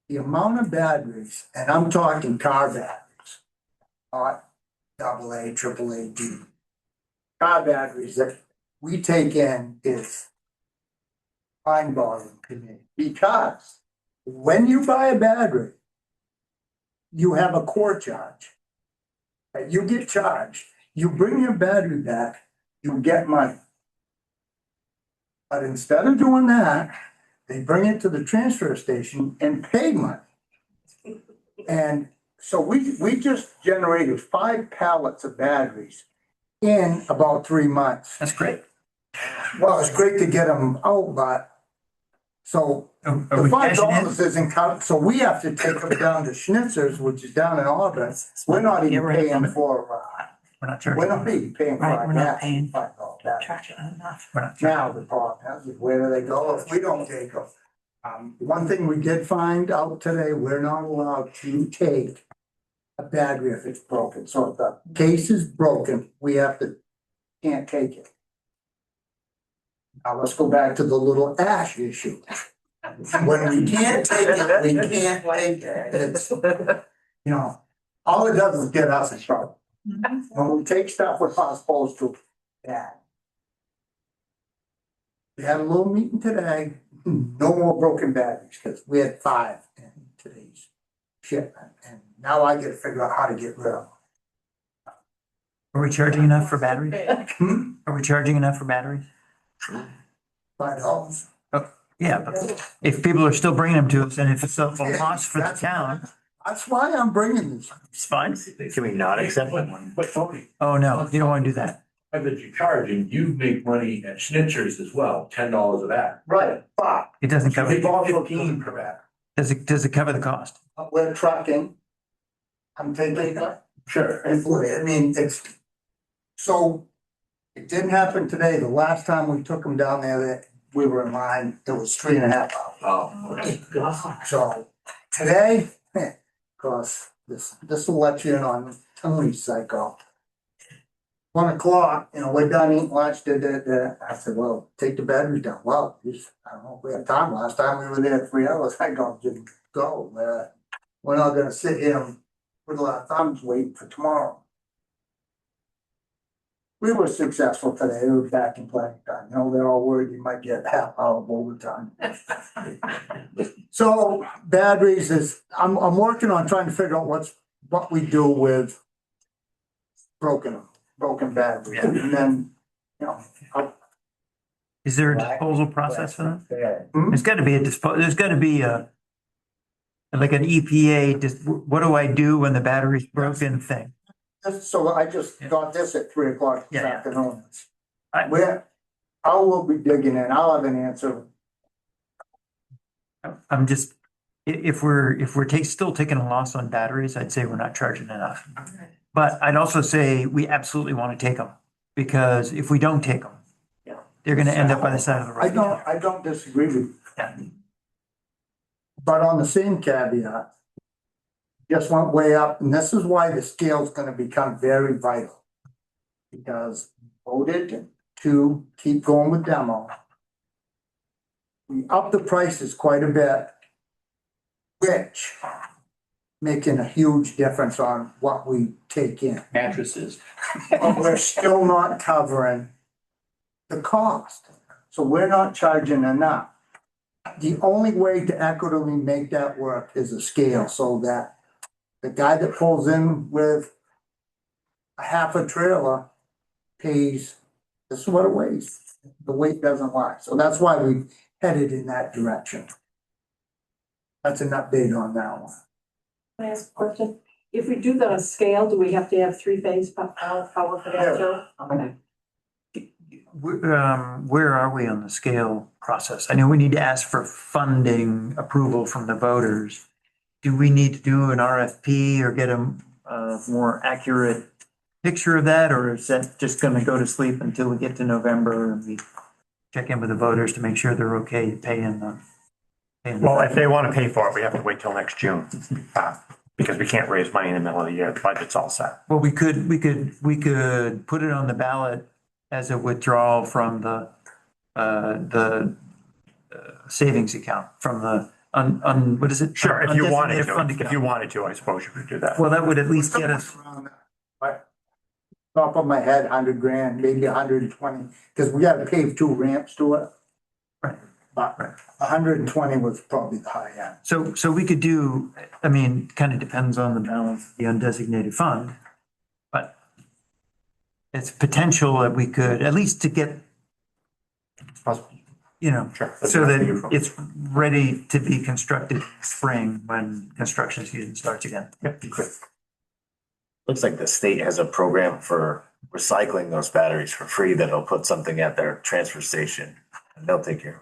The amount of batteries, and I'm talking car batteries, not AA, AAA, D. Car batteries that we take in is mind-boggling to me, because when you buy a battery, you have a core charge. And you get charged, you bring your battery back, you get money. But instead of doing that, they bring it to the transfer station and pay money. And so we just generated 5 pallets of batteries in about 3 months. That's great. Well, it's great to get them out, but so Are the we $5 cashing in? isn't count, so we have to take them down to Schnitzer's, which is down in Auburn. We're not Get even rid of paying them. for, We're not we're charging. not even paying for Right, our we're not gas. paying. $5 batteries. Charging enough. We're not Now charging. the problem is, where do they go if we don't take them? One thing we did find out today, we're not allowed to take a battery if it's broken. So if the case is broken, we can't take it. Now let's go back to the little ash issue. When we can't take it, we can't take it. It's, you know, all it does is get us in trouble. When we take stuff we're not supposed to, yeah. We had a little meeting today, no more broken batteries, because we had 5 in today's shipment, and now I gotta figure out how to get rid of Are we charging enough for batteries? them. Are we charging enough for batteries? $5. Yeah, but if people are still bringing them to us and if it's a loss for the town, That's why I'm bringing this. it's fine. Can we not accept one? But Tony, Oh, no, you don't want to do that. I bet you charging, you make money at Schnitzer's as well, $10 of that. Right, but It doesn't You cover, make 15 per bat. does it cover the cost? we're trucking. I'm thinking, Sure. I mean, it's, so it didn't happen today. The last time we took them down there, that we were in line, it was 3.5 hours. Oh, okay. So today, of course, this will let you in on Tony's cycle. 1 o'clock, we're done eating lunch, I said, well, take the batteries down. Well, I don't know if we have time. Last time we were there 3 hours, I go, just go. We're not gonna sit here and twiddle our thumbs waiting for tomorrow. We were successful today. We were back in plenty time. They're all worried you might get half hour of overtime. So batteries I'm working on trying to figure out what we do with broken batteries. Yeah. And then, Is there a disposal process for that? Hmm? There's got to be there's got to be like an EPA, what do I do when the battery's broken thing? So I just got this at 3 o'clock this Yeah. afternoon. I- I will be digging in. I'll have an answer. I'm just, if we're still taking a loss on batteries, I'd say we're not charging enough. But I'd also say we absolutely want to take them, because if we don't take them, they're gonna end up by the side of the road. I don't disagree with you. Yeah. But on the same caveat, just went way up, and this is why the scale's gonna become very vital. Because voted to keep going with demo. We upped the prices quite a bit, which making a huge difference on what we take in. Mattresses. But we're still not covering the cost. So we're not charging enough. The only way to equitably make that work is a scale, so that the guy that pulls in with a half a trailer pays, this is what it weighs. The weight doesn't lie. So that's why we headed in that direction. That's an update on that one. Can I ask a question? If we do that on scale, do we have to have 3-phase power for that too? Okay. Where are we on the scale process? I know we need to ask for funding approval from the voters. Do we need to do an RFP or get a more accurate picture of that, or is that just gonna go to sleep until we get to November and we check in with the voters to make sure they're okay paying the? Well, if they want to pay for it, we have to wait till next June, because we can't raise money in the middle of the year. The budget's all set. Well, we could put it on the ballot as a withdrawal from the savings account, from the what is it? Sure, if you wanted Undesignated fund to, if account. you wanted to, I suppose you could do that. Well, that would at least get us, Top of my head, 100 grand, maybe 120, because we gotta pave 2 ramps to it. Right. But Right. 120 was probably the high end. so we could do, I mean, kind of depends on the balance, of the undesignated fund. But it's potential that we could, at least to get, Possible. Sure. so that it's ready to be constructed in spring when construction season starts again. Yep, you could. Looks like the state has a program for recycling those batteries for free that'll put something at their transfer station and they'll take care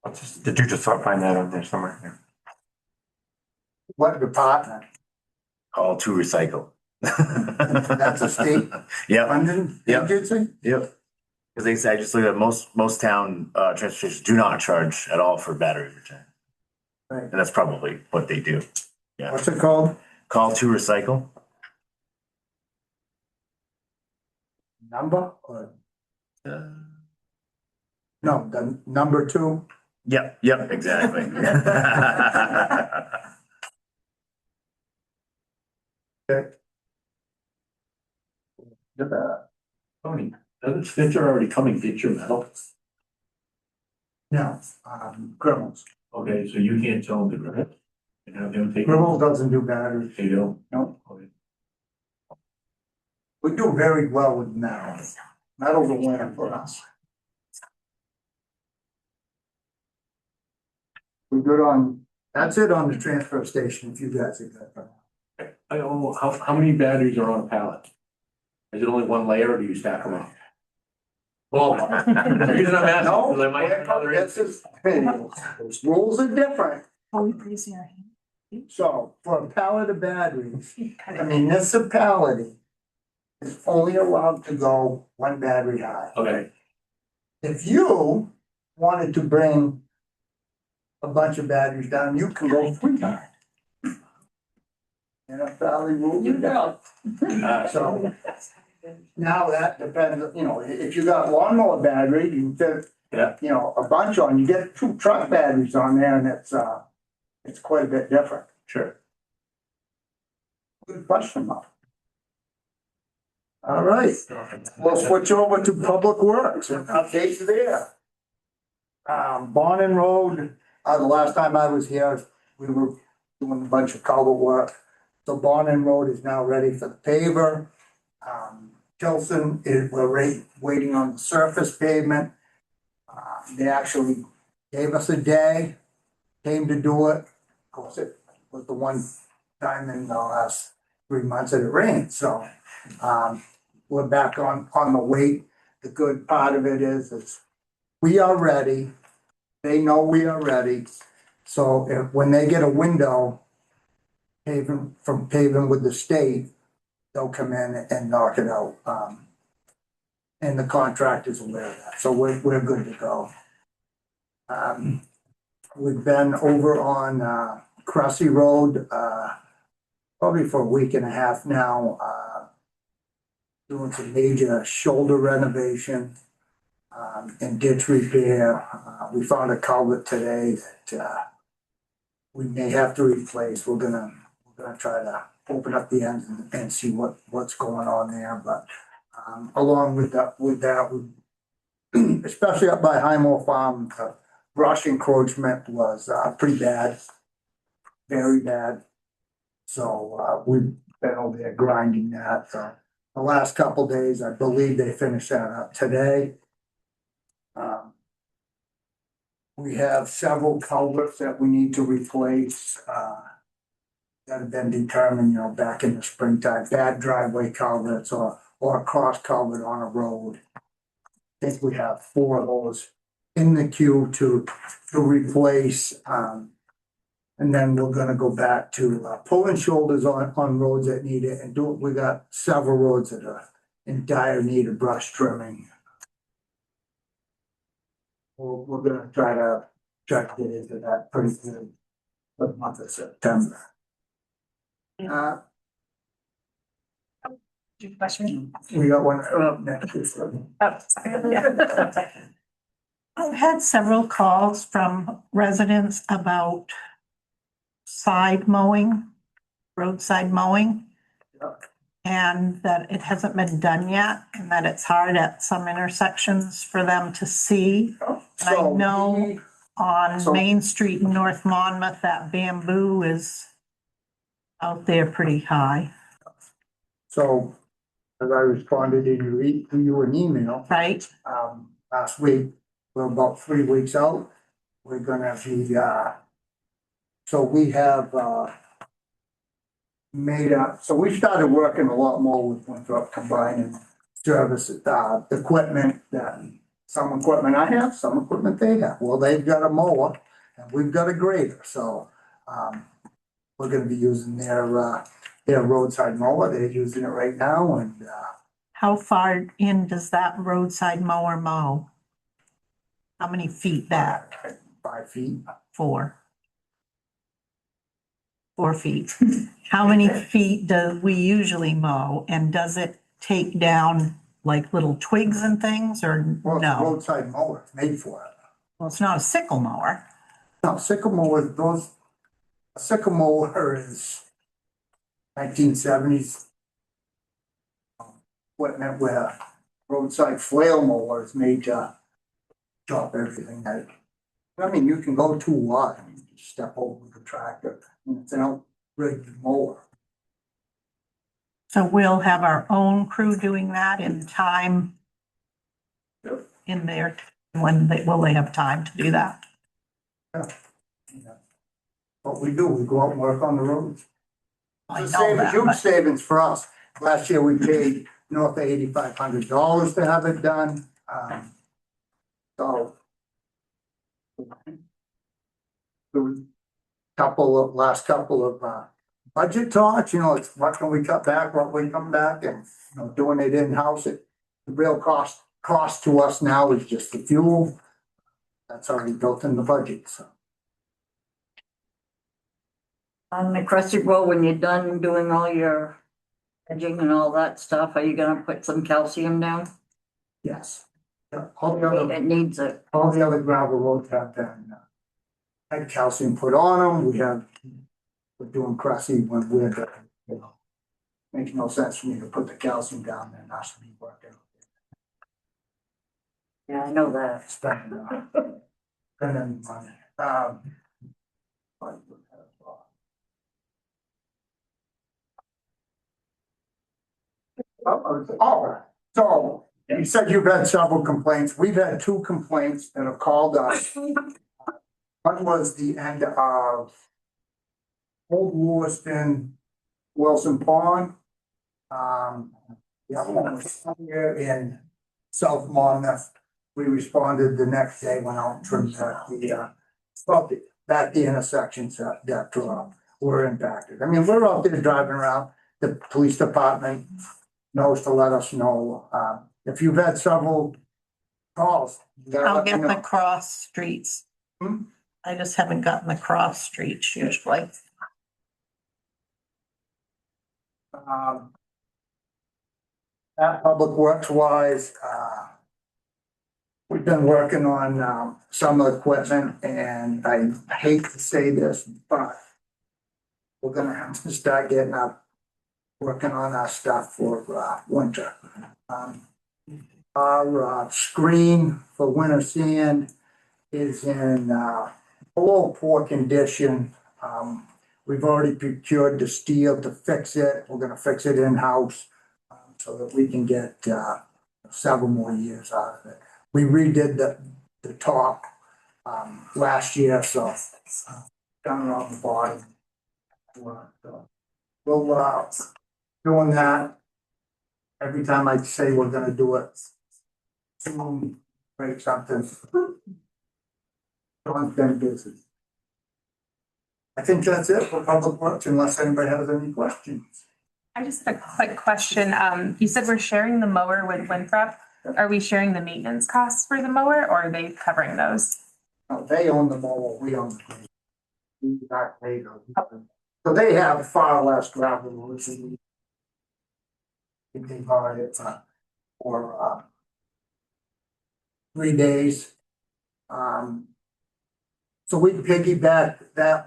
of it. Did you just find that on there somewhere? Yeah. What department? All to recycle. That's a state Yep, funding Yep. agency? yep. Because I just looked at most town transfer stations do not charge at all for battery return. Right. And that's probably what they do. Yeah. What's it called? Call to recycle. Number or? No, the number 2. Yep, exactly. Tony, doesn't Stitcher already come and get your metal? No, Grimmels. Okay, so you can't tell them to grab it and have them take it? Grimmels doesn't do batteries. They don't? No. Okay. We do very well with metal. Metal's a winner for us. We're good on, that's it on the transfer station, if you guys are good. I don't know, how many batteries are on a pallet? Is it only one layer or do you stack them up? Well, the reason I'm asking, No, because I might have another. this is, those rules are different. Are we raising our hand? So for a pallet of batteries, a municipality is only allowed to go 1 battery high. Okay, If you wanted to bring a bunch of batteries down, you can go 3 high. And a valley rule. So now that depends, if you got lawnmower battery, you fit, Yeah. a bunch on, you get 2 truck batteries on there and it's quite a bit different. sure. Good question, though. All right, we'll switch over to Public Works and updates there. Bonin Road, the last time I was here, we were doing a bunch of culvert work. So Bonin Road is now ready for the paver. Tilson we're waiting on the surface pavement. They actually gave us a day, came to do it. Of course, it was the one time in the last 3 months that it rained, so, we're back on the wait. The good part of it is we are ready. They know we are ready. So when they get a window paving with the state, they'll come in and knock it out. And the contractor's aware of that, so we're good to go. We've been over on Cressy Road, probably for a week and a half now, doing some major shoulder renovation, and ditch repair. We found a culvert today that, we may have to replace. We're gonna try to open up the ends and see what's going on there, but, along with that, we, especially up by Highmore Farm, the brush encroachment was, pretty bad, very bad. So, we've been over there grinding that, the last couple days, I believe they finished that up today. We have several culverts that we need to replace, that have been determined, back in the springtime, bad driveway culverts or a cross culvert on a road. I think we have 4 of those in the queue to replace, and then we're gonna go back to pulling shoulders on roads that need it and we got several roads that are in dire need of brush trimming. We're gonna try to get into that pretty soon, for the month of September. Question? We got one up next. Oh, sorry. Yeah. I've had several calls from residents about side mowing, roadside mowing. Yep. And that it hasn't been done yet and that it's hard at some intersections for them to see. And I know on So- Main Street in North Monmouth, that bamboo is out there pretty high, So, as I responded to you an email, right? last week, we're about 3 weeks out. We're gonna be, so we have, so we started working a lot more with Winthrop combining service, equipment that, some equipment I have, some equipment they have. Well, they've got a mower and we've got a grader, so, we're gonna be using their roadside mower. They're using it right now and, How far in does that roadside mower mow? How many feet back 5 feet. for? 4 feet. How many feet do we usually mow? And does it take down like little twigs and things or Well, it's a no? roadside mower, it's made for it. Well, it's not a sickle mower. No, sycamore, a sycamore is 1970s equipment where roadside flail mower is made to chop everything out. I mean, you can go too wide, you just step over the tractor, and it's an outrigged mower. So we'll have our own crew doing that in time in there, will they have time to do that? What we do, we go out and work on the roads. I It's know a that, huge but- savings for us. Last year, we paid north of $8,500 to have it done. So. There was last couple of budget talks, you know, it's what can we cut back, what we come back and, you know, doing it in-house. The real cost to us now is just the fuel. That's already built in the budget, so. On the Crusty Road, when you're done doing all your edging and all that stuff, are you gonna put some calcium down? Yes. Yeah, all It needs it. the other gravel roads have been, had calcium put on them, we're doing crusty when we're done, you know. Makes no sense for me to put the calcium down there, not to be working. Yeah, I know that. Spending money. So you said you've had several complaints. We've had 2 complaints that have called us. One was the end of Old Lewiston, Wilson Pond. The other one was somewhere in South Monmouth. We responded the next day, went out and trimmed back the intersections that were impacted. I mean, we're out there driving around. The police department knows to let us know. If you've had several calls. you gotta I'll let me get the know. cross streets. Hmm? I just haven't gotten the cross streets usually. At Public Works wise, we've been working on, some equipment and I hate to say this, but we're gonna have to start getting up, working on our stuff for, winter. Our screen for winter sand is in, below poor condition. We've already procured the steel to fix it. We're gonna fix it in-house, so that we can get, several more years out of it. We redid the top, last year, so, down around the bottom. We'll, doing that. Every time I say we're gonna do it, soon break something. John's been busy. I think that's it for Public Works unless anybody has any questions. I just have a quick question. You said we're sharing the mower with Winthrop. Are we sharing the maintenance costs for the mower or are they covering those? No, they own the mower, we own the green. We got paid on. So they have far less gravel roads than we. They borrowed it for 3 days. So we piggyback that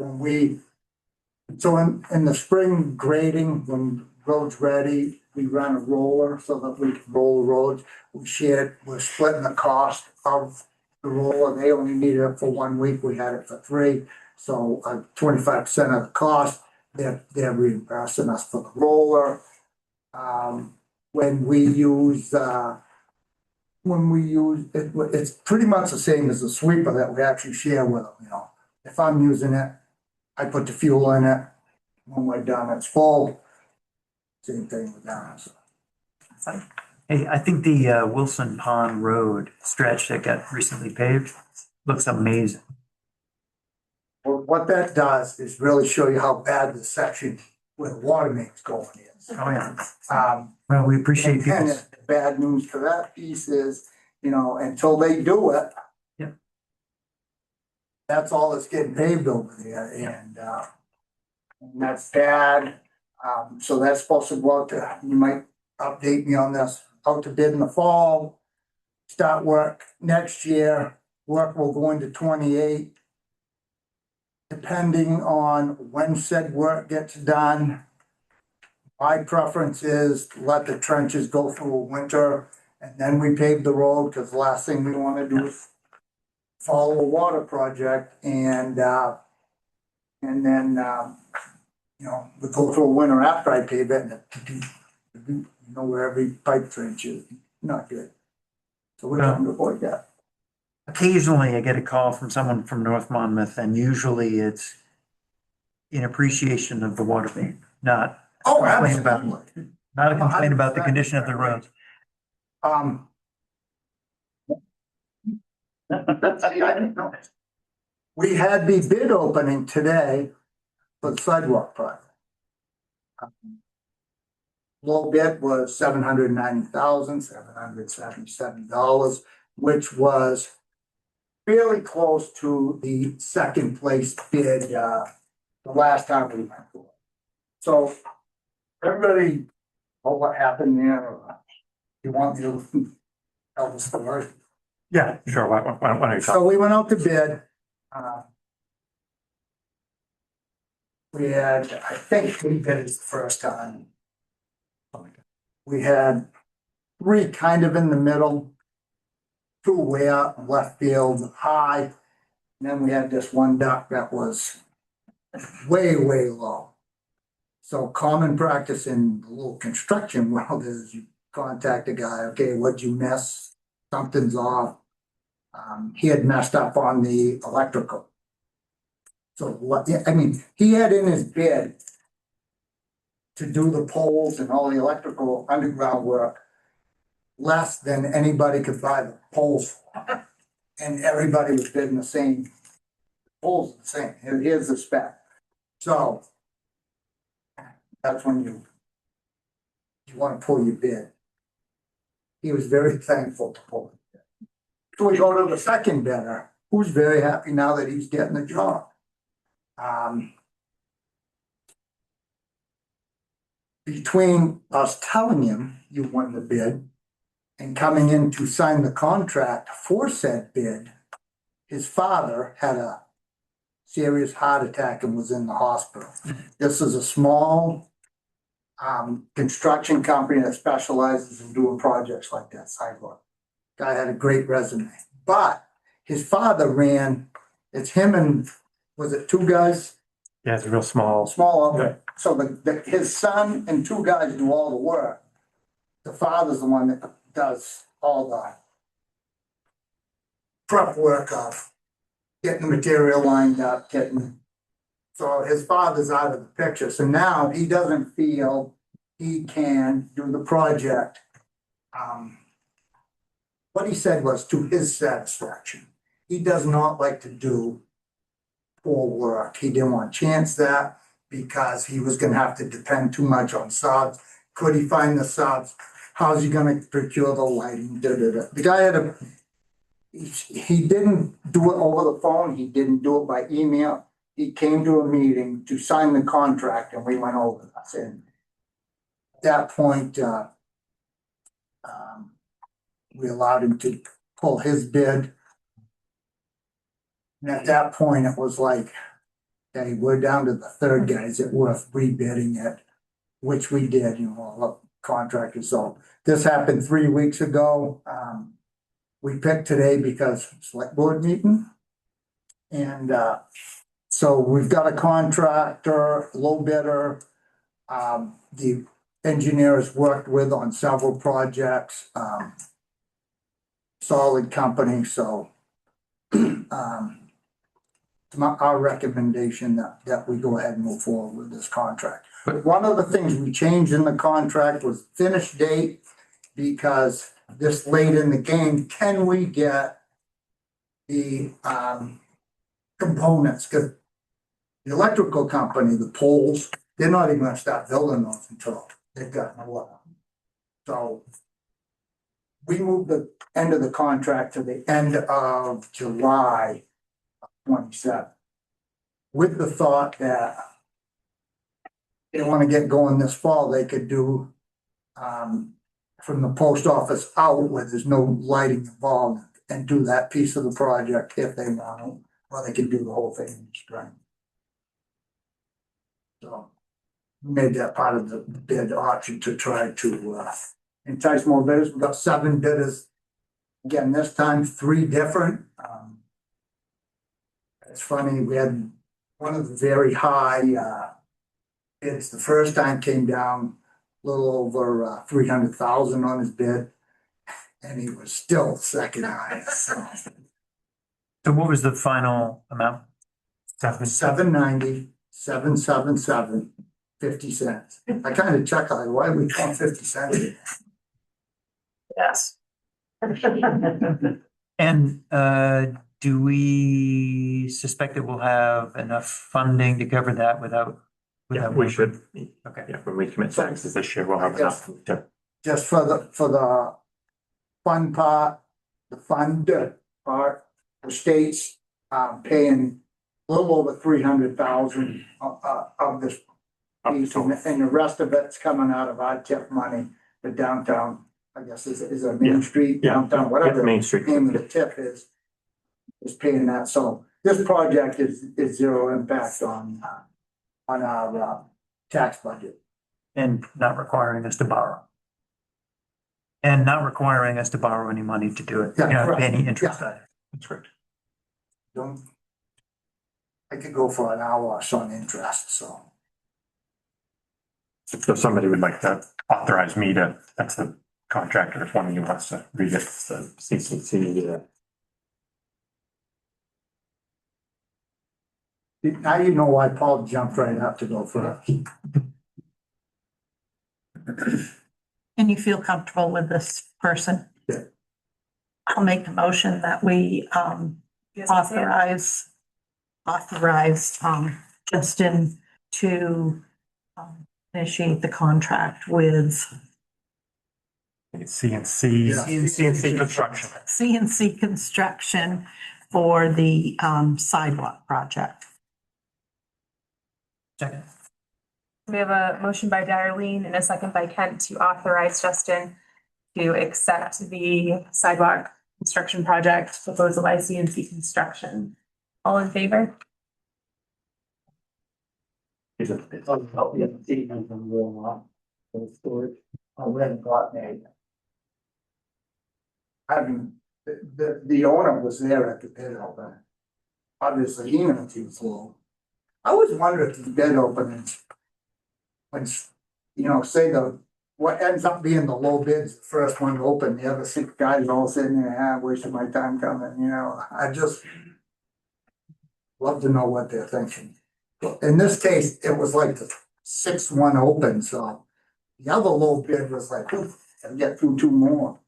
so in the spring grading, when road's ready, we run a roller so that we can roll the roads. We're splitting the cost of the roller. They only needed it for 1 week. We had it for 3. So 25% of the cost, they're reimbursing us for the roller. When we use it, it's pretty much the same as the sweeper that we actually share with them, you know. If I'm using it, I put the fuel in it. When we're done, it's full. Same thing with that. So. Hey, I think the Wilson Pond Road stretch that got recently paved looks amazing. Well, what that does is really show you how bad the section where the water main's going is. Oh, yeah. Well, we appreciate And people's, the bad news for that piece is, you know, until they do it. Yep. That's all that's getting paved over there and, And that's bad. So that's supposed to go out to, you might update me on this, out to bid in the fall. Start work next year. Work will go into 28. Depending on when said work gets done. My preference is let the trenches go through a winter and then we pave the road, because the last thing we wanna do is follow a water project and then, we go through a winter after I pave it, and you know where every pipe trench is, not good. So we're trying to avoid that. Occasionally I get a call from someone from North Monmouth, and usually it's in appreciation of the water main, not Oh, complain about, absolutely. not a complaint about the condition of the roads. Um. I didn't know. We had the bid opening today for the sidewalk project. Low bid was $790,777, which was fairly close to the second place bid, the last time we went for it. So everybody, what happened there, or you want me to tell the story? Yeah, sure. Why don't you talk? So we went out to bid. We had, I think we bid it the first time. We had three kind of in the middle, two way out in left field, high. And then we had this one duck that was way, way low. So common practice in the little construction world is you contact a guy, okay, what'd you miss? Something's off. He had messed up on the electrical. So what, I mean, he had in his bid to do the poles and all the electrical underground work less than anybody could buy the poles for. And everybody was bidding the same, poles the same. Here's the spec. So that's when you want to pull your bid. He was very thankful to pull it. So we go to the second bidder, who's very happy now that he's getting the job. Between us telling him you won the bid and coming in to sign the contract for said bid, his father had a serious heart attack and was in the hospital. This is a small construction company that specializes in doing projects like that, sidewalk. Guy had a great resume, but his father ran, it's him and, was it two guys? Yeah, it's a real small. So his son and two guys do all the work. The father's the one that does all the prep work of getting the material lined up, so his father's out of the picture. So now he doesn't feel he can do the project. What he said was to his satisfaction. He does not like to do poor work. He didn't want to chance that because he was gonna have to depend too much on subs. Could he find the subs? How's he gonna procure the lighting? The guy had he didn't do it over the phone. He didn't do it by email. He came to a meeting to sign the contract and we went over that. And at that point, we allowed him to pull his bid. And at that point, it was like, okay, we're down to the third guy. Is it worth rebidding it? Which we did, all the contractors. So this happened 3 weeks ago. We picked today because select board meeting. And so we've got a contractor, low bidder. The engineers worked with on several projects. Solid company, so our recommendation that we go ahead and move forward with this contract. But one of the things we changed in the contract was finish date, because this late in the game, can we get the components? Because the electrical company, the poles, they're not even gonna start building those until they've got no water. So we moved the end of the contract to the end of July 27, with the thought that they want to get going this fall, they could do from the post office out where there's no lighting involved and do that piece of the project if they want to, or they can do the whole thing in the spring. So we made that part of the bid option to try to entice more bidders. We've got 7 bidders. Again, this time 3 different. It's funny, we had one of the very high bids the first time came down a little over 300,000 on his bid, and he was still second highest. So what was the final amount? 790, 777, 50 cents. I kind of checked, like, why are we calling 50 cents? Yes. And do we suspect that we'll have enough funding to cover that without? Yeah, we should. Okay. Yeah, when we commit taxes this year, we'll have enough to. Just for the fund part, the fund part, the state's paying a little over 300,000 of this piece, and the rest of it's coming out of our TIP money, the downtown, I guess is a Main Street, downtown, whatever. Main Street. the name of the TIP is paying that. So this project is zero impact on our tax budget. And not requiring us to borrow. And not requiring us to borrow any money to do it. Yeah, You know, correct. any interest on it. That's correct. Don't, I could go for an hour on interest, so. If somebody would like to authorize me to, that's the contractor, if one of you wants to read it, it's the CCC. Now you know why Paul jumped right up to go first. And you feel comfortable with this person? Yeah. I'll make a motion that we authorize Justin to initiate the contract with CNC, Yeah. CNC construction. CNC Construction for the sidewalk project. Second. We have a motion by Darlene and a second by Kent to authorize Justin to accept the sidewalk construction project proposal by CNC Construction. All in favor? Is it? Oh, we haven't got made. I mean, the owner was there at the bid opening. Obviously, he knows he was low. I always wonder if the bid openings, when, say what ends up being the low bids, the first one to open, the other 6 guys all sitting there, wasting my time coming, I just love to know what they're thinking. In this case, it was like the 6th one open, so the other low bid was like, gotta get through 2 more.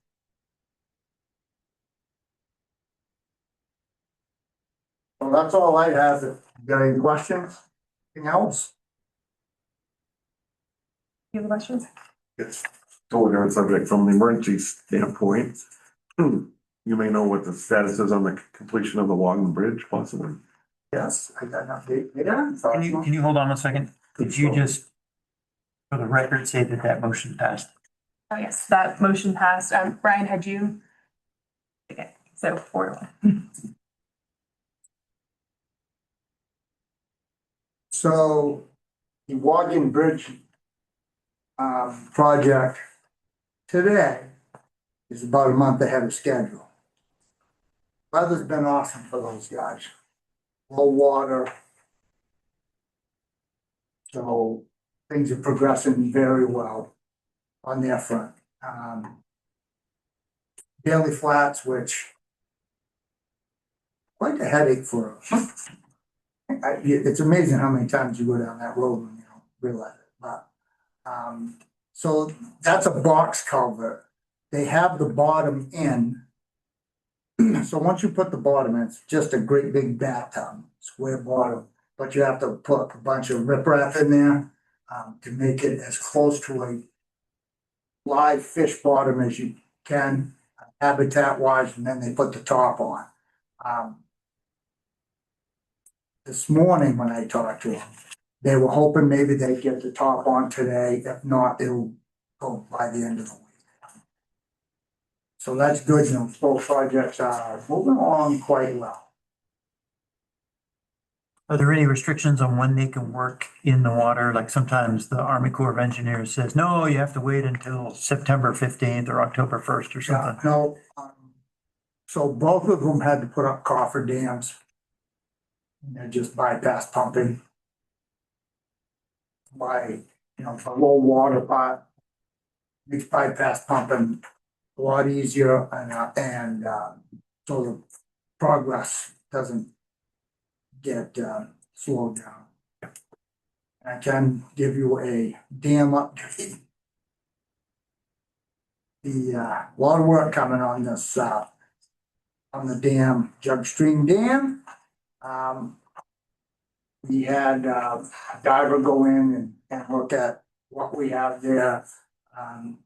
So that's all I have. If you got any questions? Anything else? You have questions? It's totally different subject from the emergency standpoint. You may know what the status is on the completion of the Wagner Bridge possibly. Yes, I got an update. Yeah. Can you hold on 1 second? Could you just, for the record, say that that motion passed? Oh, yes, that motion passed. Brian, had you? Okay, so 4-1. So the Wagner Bridge project today is about a month ahead of schedule. Weather's been awesome for those guys. Low water. So things are progressing very well on their front. Daily Flats, which quite a headache for us. It's amazing how many times you go down that road and you don't realize it, but, so that's a box culvert. They have the bottom in. So once you put the bottom in, it's just a great big bathtub, square bottom, but you have to put a bunch of riprap in there, to make it as close to a live fish bottom as you can, habitat wise, and then they put the top on. This morning when I talked to him, They were hoping maybe they'd get the top on today. If not, it'll go by the end of the week. So that's good news. Both projects are moving along quite well. Are there any restrictions on when they can work in the water? Like sometimes the Army Corps of Engineers says, no, you have to wait until September 15th or October 1st or Yeah, something. no, so both of them had to put up coffer dams. And they're just bypass pumping. By, for low water part. Makes bypass pumping a lot easier and so the progress doesn't get slowed down. I can give you a dam update. The lot of work coming on this on the dam, Jug Stream Dam. We had a diver go in and look at what we have there.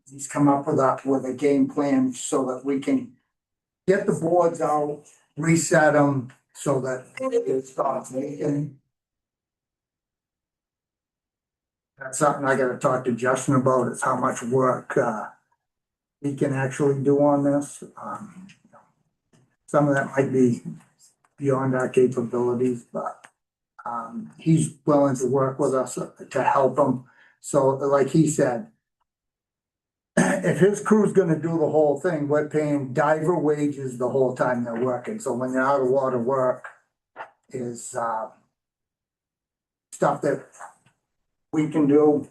He's come up with a game plan so that we can get the boards out, reset them so that it stops leaking. That's something I gotta talk to Justin about, is how much work he can actually do on this. Some of that might be beyond our capabilities, but he's willing to work with us to help him. So like he said, if his crew's gonna do the whole thing, we're paying diver wages the whole time they're working. So when they're out of water work is stuff that we can do.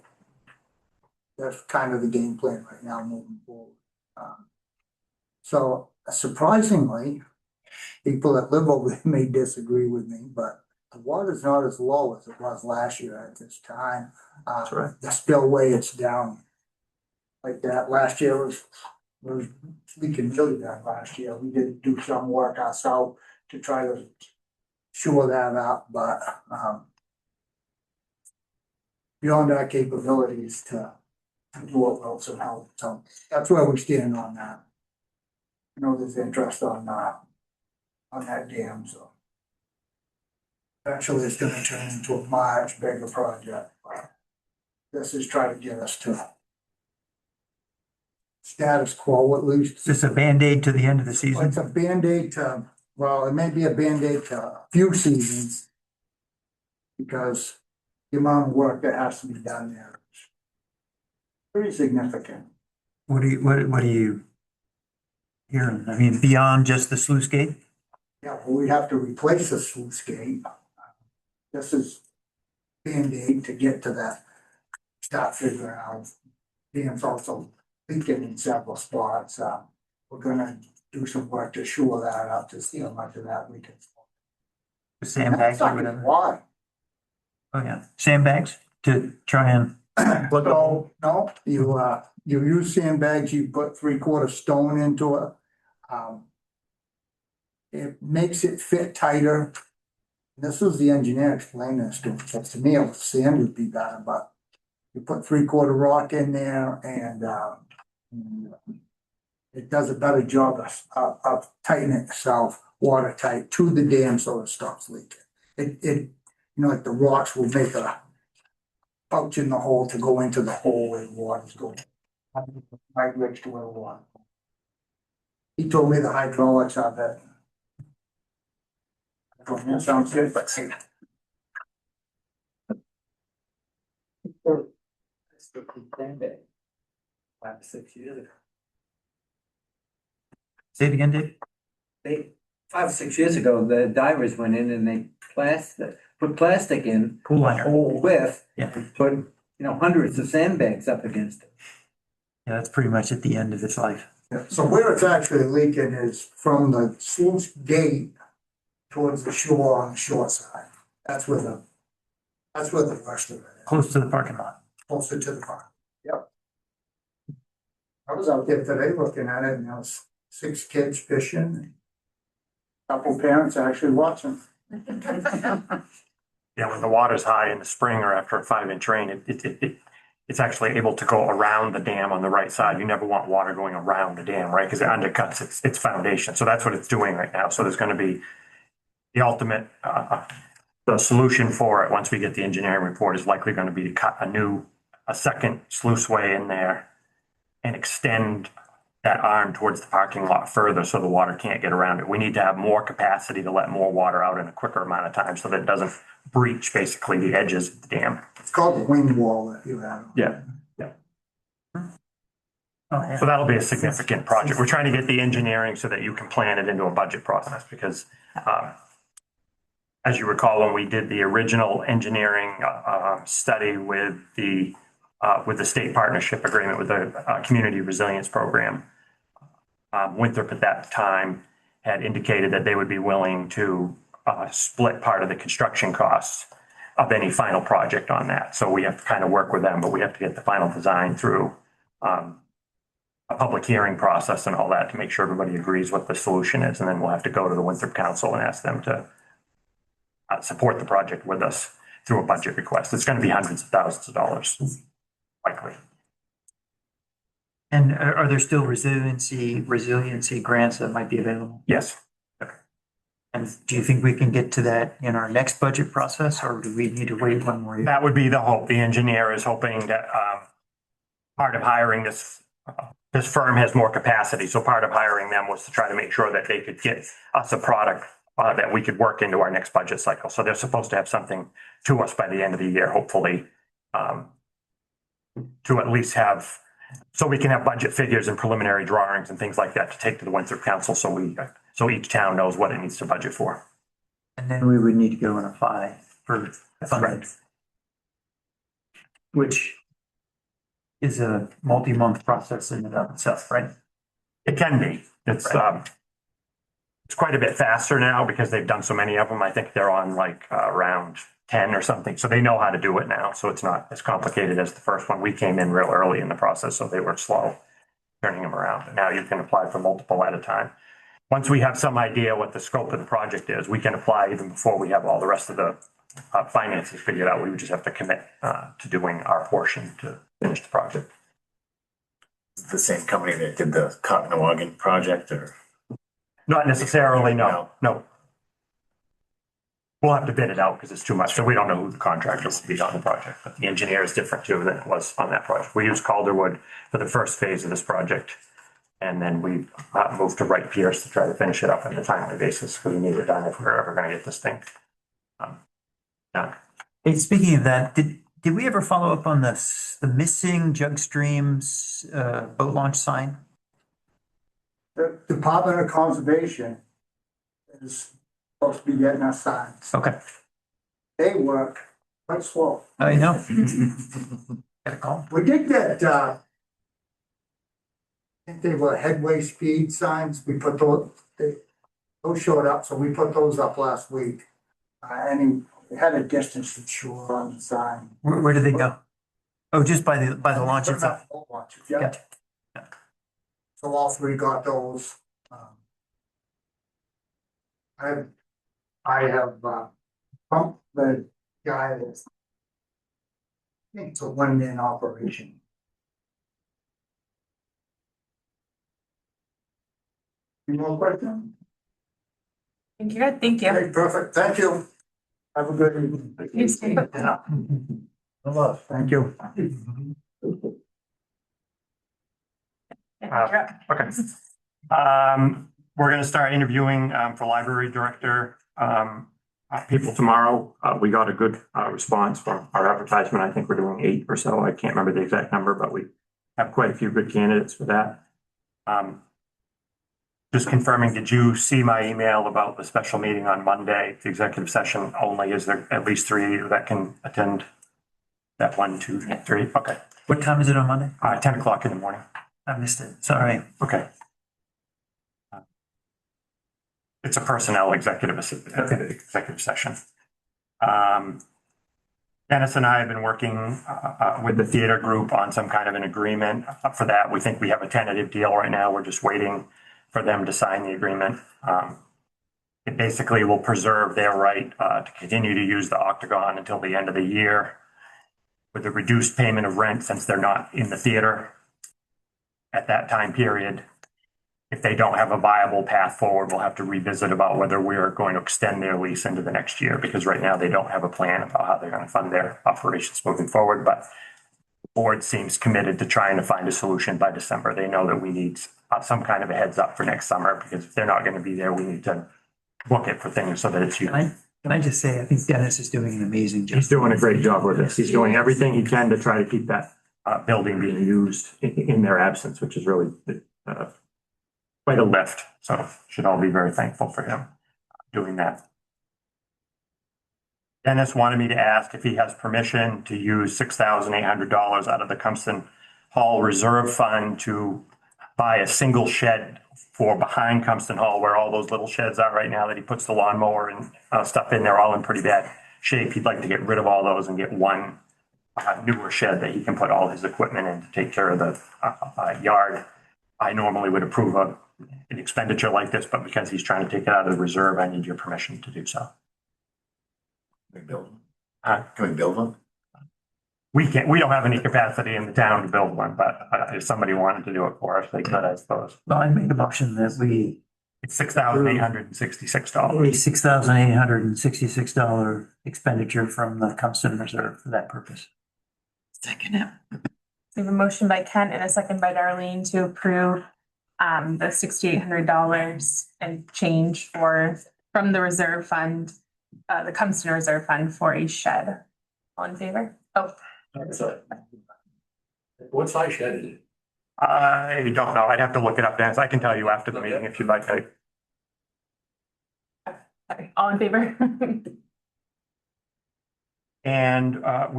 That's kind of the game plan right now moving forward. So surprisingly, people that live over there may disagree with me, but the water's not as low as it was last year at this time. That's right. The spillway, it's down like that. Last year was leaking really bad last year. We did do some work ourselves to try to shore that up, but beyond our capabilities to do what Wilson helped. So that's where we stand on that. I know there's interest on that dam, so. Eventually it's gonna turn into a much bigger project. This is trying to get us to status quo at least. Is this a Band-Aid to the end of the season? It's a Band-Aid to, well, it may be a Band-Aid to a few seasons. Because the amount of work that has to be done there is pretty significant. What are you hearing? I mean, beyond just the sluice gate? Yeah, well, we have to replace the sluice gate. This is Band-Aid to get to that, start figuring out. Dam's also leaking in several spots. We're gonna do some work to shore that up to see how much of that we can. The sandbags or That's not whatever? why. Oh, yeah. Sandbags to try and. So, no, you use sandbags, you put 3/4 stone into it. It makes it fit tighter. This was the engineer explaining this to me, because to me, sand would be better, but you put 3/4 rock in there and it does a better job of tightening itself, watertight to the dam so it stops leaking. It like the rocks will make a pouch in the hole to go into the hole where the water's going. Right next to where the water. He told me the hydraulics are better. I told him, that sounds good, but. Five to 6 years ago. Say it again, Dave? 5 or 6 years ago, the divers went in and they put plastic in. Pool liner. Whole width. Yeah. And put, hundreds of sandbags up against it. Yeah, that's pretty much at the end of its life. Yeah, so where it's actually leaking is from the sluice gate towards the shore on the shore side. That's where the rest of it is, Close to the parking lot. closer to the park. Yep. I was out there today looking at it and there was 6 kids fishing. Couple parents actually watching. Yeah, when the water's high in the spring or after a 5-inch rain, it's actually able to go around the dam on the right side. You never want water going around the dam, right? Because it undercuts its foundation. So that's what it's doing right now. So there's going to be the ultimate the solution for it, once we get the engineering report, is likely going to be to cut a second sluiceway in there and extend that arm towards the parking lot further so the water can't get around it. We need to have more capacity to let more water out in a quicker amount of time so that it doesn't breach basically the edges of the dam. It's called the wing wall that you have. Yeah. Oh, yeah. So that'll be a significant project. We're trying to get the engineering so that you can plan it into a budget process because, as you recall, when we did the original engineering study with the state partnership agreement with the community resilience program, Winthrop at that time had indicated that they would be willing to split part of the construction costs of any final project on that. So we have to kind of work with them, but we have to get the final design through a public hearing process and all that to make sure everybody agrees what the solution is. And then we'll have to go to the Winthrop Council and ask them to support the project with us through a budget request. It's going to be hundreds of thousands of dollars, likely. And are there still resiliency grants that might be available? Yes. And do you think we can get to that in our next budget process, or do we need to wait one more year? That would be the hope. The engineer is hoping that part of hiring this firm has more capacity. So part of hiring them was to try to make sure that they could get us a product that we could work into our next budget cycle. So they're supposed to have something to us by the end of the year, hopefully, to at least have, so we can have budget figures and preliminary drawings and things like that to take to the Winthrop Council so each town knows what it needs to budget for. And then we would need to go and apply for funding, which is a multi-month process in and of itself, right? It can be. It's quite a bit faster now because they've done so many of them. I think they're on like round 10 or something. So they know how to do it now. So it's not as complicated as the first one. We came in real early in the process, so they were slow turning them around. But now you can apply for multiple at a time. Once we have some idea what the scope of the project is, we can apply even before we have all the rest of the finances figured out. We would just have to commit to doing our portion to finish the project. The same company that did the Cocknowagon project, or? Not necessarily, no. We'll have to bid it out because it's too much. So we don't know who the contractor will be on the project, but the engineer is different too than it was on that project. We used Calderwood for the first phase of this project. And then we moved to Wright Pierce to try to finish it up on a timely basis because we need it done if we're ever going to get this thing done. Hey, speaking of that, did we ever follow up on the missing Jug Streams boat launch sign? The Department of Conservation is supposed to be getting us signs. Okay, They work quite slow. I know. Got a call. We did get, I think they were headway speed signs. We put those showed up, so we put those up last week. And we had a distance to shore on the sign. Where did they go? Oh, just by the launch itself. Yeah. Gotcha. So all three got those. I have pumped the guy that's, I think it's a one-man operation. Any more questions? Thank you. Good. Thank you. Okay, perfect. Thank you. Have a good evening. You too. Hello. Thank you. Okay. We're going to start interviewing for library director people tomorrow. We got a good response from our advertisement. I think we're doing 8 or so. I can't remember the exact number, but we have quite a few good candidates for that. Just confirming, did you see my email about the special meeting on Monday, the executive session only? Is there at least 3 of you that can attend that 1, 2, 3? Okay. What time is it on Monday? 10 o'clock in the morning. I missed it. Sorry. Okay. It's a personnel executive session. Dennis and I have been working with the theater group on some kind of an agreement for that. We think we have a tentative deal right now. We're just waiting for them to sign the agreement. It basically will preserve their right to continue to use the Octagon until the end of the year with a reduced payment of rent since they're not in the theater at that time period. if they don't have a viable path forward, we'll have to revisit about whether we're going to extend their lease into the next year, because right now they don't have a plan about how they're going to fund their operations moving forward. But the board seems committed to trying to find a solution by December. They know that we need some kind of a heads up for next summer, because if they're not going to be there, we need to book it for things so that it's used. Can I just say, I think Dennis is doing an amazing job. He's doing a great job with this. He's doing everything he can to try to keep that building being used in their absence, which is really quite a lift. So should all be very thankful for him doing that. Dennis wanted me to ask if he has permission to use $6,800 out of the Compton Hall Reserve Fund to buy a single shed for behind Compton Hall, where all those little sheds are right now that he puts the lawnmower and stuff in. They're all in pretty bad shape. He'd like to get rid of all those and get one newer shed that he can put all his equipment in to take care of the yard. I normally would approve of an expenditure like this, but because he's trying to take it out of the reserve, I need your permission to do so. Can we build one? Huh? Can we build one? We don't have any capacity in the town to build one, but if somebody wanted to do it for us, they could, I suppose. Well, I make a motion that we It's $6,866. $6,866 expenditure from the Compton Reserve for that purpose. Second it. We have a motion by Kent and a second by Darlene to approve the $6,800 and change from the reserve fund, the Compton Reserve Fund for a shed. All in favor? Oh, What size shed is it? I don't know. I'd have to look it up, Dennis. I can tell you after the meeting if you'd like. sorry. All in favor? And What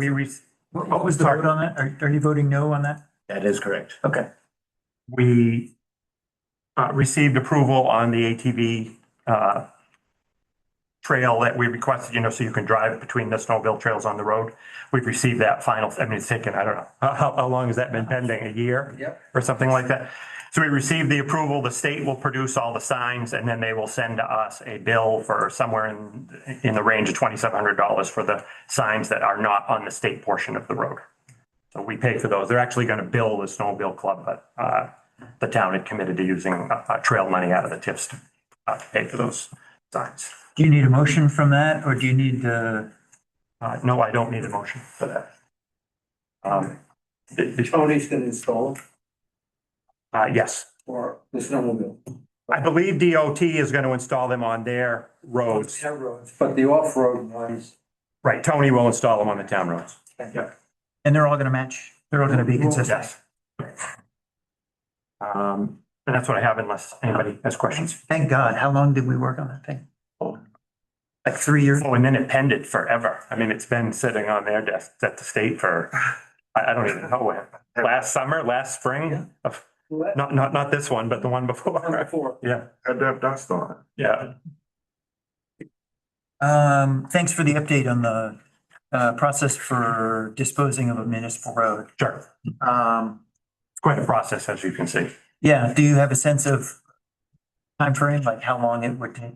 was the vote on that? Are you voting no on that? That is correct. Okay. we received approval on the ATV trail that we requested, so you can drive between the snowmobile trails on the road. We've received that final, it's taken, I don't know, how long has that been pending? A year? Yep. Or something like that. So we received the approval. The state will produce all the signs, and then they will send to us a bill for somewhere in the range of $2,700 for the signs that are not on the state portion of the road. So we pay for those. They're actually going to bill the snowmobile club, but the town had committed to using trail money out of the tips to pay for those signs. Do you need a motion from that, or do you need to? No, I don't need a motion for that. Tony's gonna install them Yes, for the snowmobile. I believe DOT is going to install them on their roads. Town roads, but the off-road ones. Right, Tony will install them on the town roads. Yep. And they're all going to match? They're all going to be consistent? Yes. And that's what I have unless anybody has questions. Thank God. How long did we work on that thing? Like 3 years? Oh, and then it pended forever. I mean, it's been sitting on their desk at the state for, I don't even know when. Last summer, last spring? Not this one, but the one before. Yeah, Had to have dust on it. yeah. Thanks for the update on the process for disposing of a municipal road. Sure. It's quite a process, as you can see. Yeah, do you have a sense of timeframe, like how long it would take?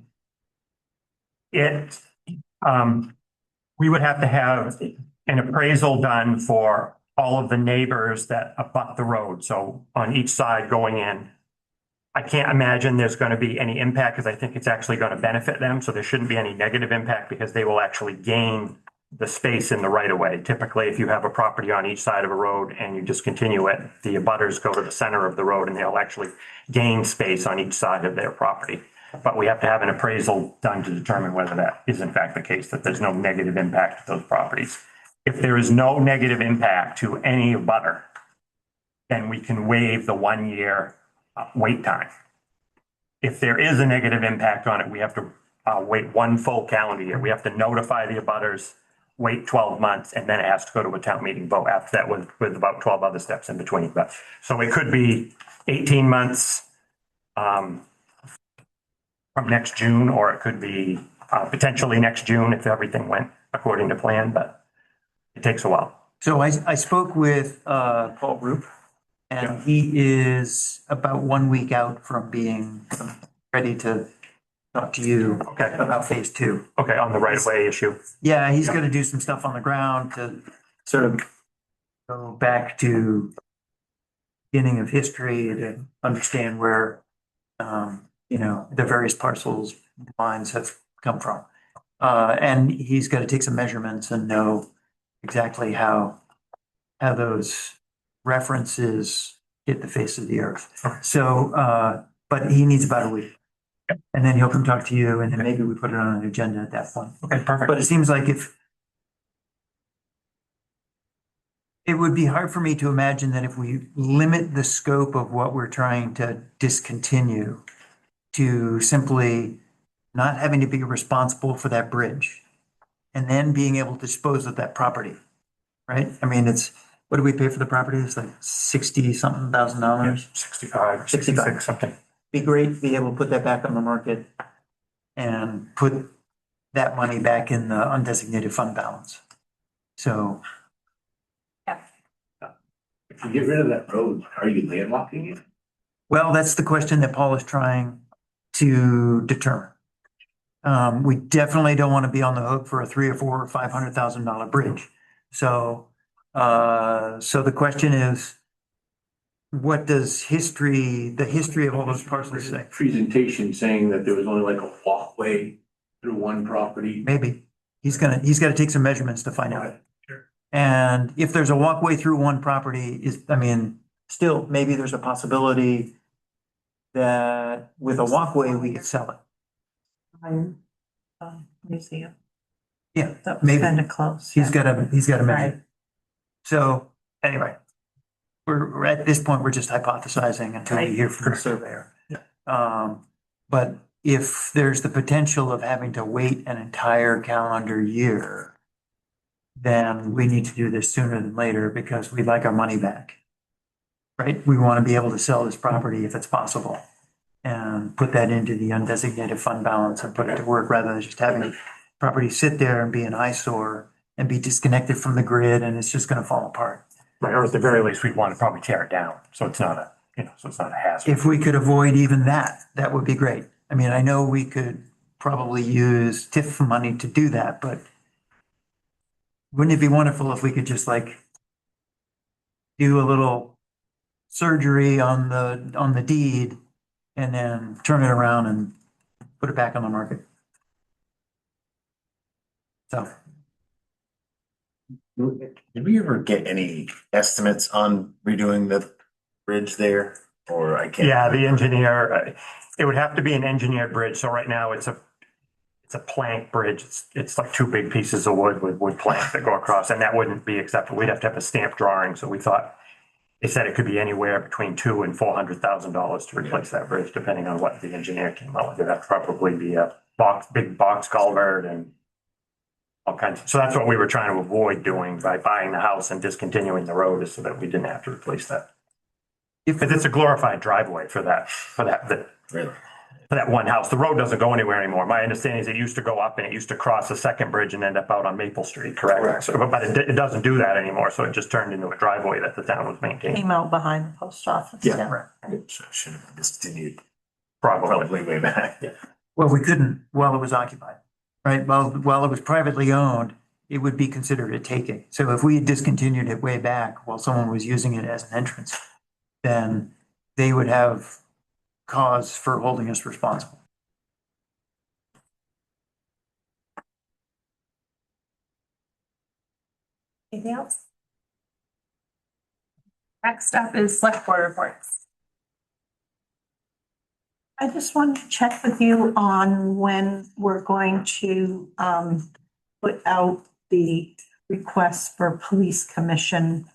We would have to have an appraisal done for all of the neighbors that abut the road. So on each side going in, I can't imagine there's going to be any impact because I think it's actually going to benefit them. So there shouldn't be any negative impact because they will actually gain the space in the right of way. Typically, if you have a property on each side of a road and you just continue it, the abutters go to the center of the road and they'll actually gain space on each side of their property. But we have to have an appraisal done to determine whether that is in fact the case, that there's no negative impact to those properties. If there is no negative impact to any abutter, then we can waive the 1 year wait time. If there is a negative impact on it, we have to wait one full calendar year. We have to notify the abutters, wait 12 months, and then it has to go to a town meeting vote after that with about 12 other steps in between. But so it could be 18 months from next June, or it could be potentially next June if everything went according to plan, but it takes a while. So I spoke with Paul Roop, and he is about 1 week out from being ready to talk to you about phase 2. Okay, on the right of way issue. Yeah, he's gonna do some stuff on the ground to sort of go back to beginning of history to understand where the various parcels lines have come from. And he's got to take some measurements and know exactly how those references hit the face of the earth. So, but he needs about a week. And then he'll come talk to you and then maybe we put it on an agenda at that point. Okay, perfect. But it seems like it would be hard for me to imagine that if we limit the scope of what we're trying to discontinue to simply not having to be responsible for that bridge and then being able to dispose of that property, right? I mean, what do we pay for the property? It's like 60 something thousand dollars. 65, 65. 66, something. Be great to be able to put that back on the market and put that money back in the undesignated fund balance. So If you get rid of that road, are you landlocking it? well, that's the question that Paul is trying to determine. We definitely don't want to be on the hook for a $300,000 or $400,000 or $500,000 bridge. So, so the question is, what does the history of all those parcels say? Presentation saying that there was only like a walkway through one property. Maybe. He's got to take some measurements to find out. Sure. And if there's a walkway through one property still, maybe there's a possibility that with a walkway, we could sell it. Museum. Yeah, That was maybe. kind of close. He's got to Right. measure. So anyway, we're at this point, we're just hypothesizing until we hear from the surveyor. But if there's the potential of having to wait an entire calendar year, then we need to do this sooner than later because we'd like our money back. Right? We want to be able to sell this property if it's possible and put that into the undesignated fund balance and put it to work rather than just having property sit there and be an eyesore and be disconnected from the grid and it's just going to fall apart. Right, or at the very least, we'd want to probably tear it down, so it's not a hazard. If we could avoid even that, that would be great. I mean, I know we could probably use TIF money to do that, but wouldn't it be wonderful if we could just do a little surgery on the deed and then turn it around and put it back on the market? So. Did we ever get any estimates on redoing the bridge there? Or I can't. Yeah, the engineer, it would have to be an engineered bridge. So right now it's a plank bridge. It's like two big pieces of wood with wood planks that go across and that wouldn't be acceptable. We'd have to have a stamped drawing. So we thought, they said it could be anywhere between $200,000 and $400,000 to replace that bridge, depending on what the engineer came out with. That'd probably be a big box culvert and all kinds. So that's what we were trying to avoid doing by buying the house and discontinuing the road is so that we didn't have to replace that. Because it's a glorified driveway for that Really? for that one house. The road doesn't go anywhere anymore. My understanding is it used to go up and it used to cross the second bridge and end up out on Maple Street, correct? So, but it doesn't do that anymore. So it just turned into a driveway that the town was maintaining. Came out behind the post office. Yeah. Should have been discontinued Probably. probably way back. Well, we couldn't while it was occupied, right? While it was privately owned, it would be considered a taking. So if we had discontinued it way back while someone was using it as an entrance, then they would have cause for holding us responsible. Anything else? Next up is select board reports. I just wanted to check with you on when we're going to put out the request for police commission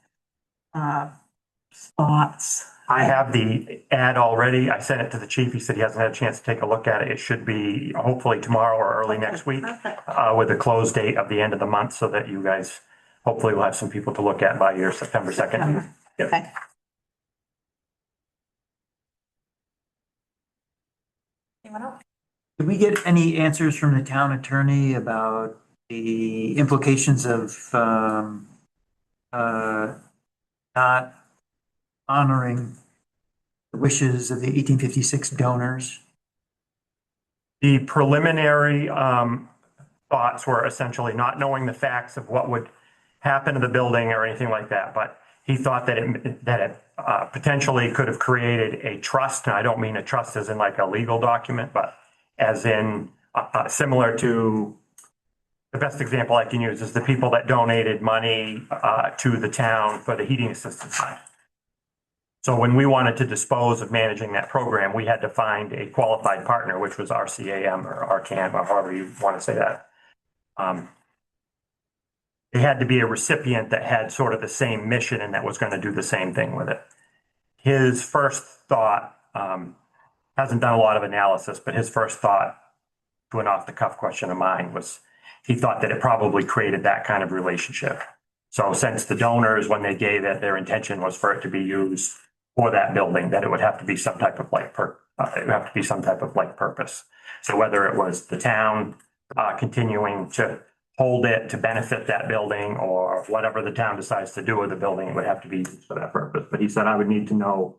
spots. I have the ad already. I sent it to the chief. He said he hasn't had a chance to take a look at it. It should be hopefully tomorrow or early next week Perfect. with a close date of the end of the month so that you guys hopefully will have some people to look at by your September 2nd. Yep. Okay. Anyone else? Did we get any answers from the town attorney about the implications of not honoring the wishes of the 1856 donors? The preliminary thoughts were essentially not knowing the facts of what would happen to the building or anything like that. But He thought that it potentially could have created a trust, and I don't mean a trust as in like a legal document, but as in similar to, the best example I can use is the people that donated money to the town for the heating assistance fund. So when we wanted to dispose of managing that program, we had to find a qualified partner, which was RCAM or RCAM, or however you want to say that. It had to be a recipient that had sort of the same mission and that was going to do the same thing with it. His first thought, hasn't done a lot of analysis, but his first thought to an off the cuff question of mine was he thought that it probably created that kind of relationship. So since the donors, when they gave it, their intention was for it to be used for that building, that it would have to be some type of like purpose. So whether it was the town continuing to hold it to benefit that building, or whatever the town decides to do with the building, it would have to be used for that purpose. But he said, I would need to know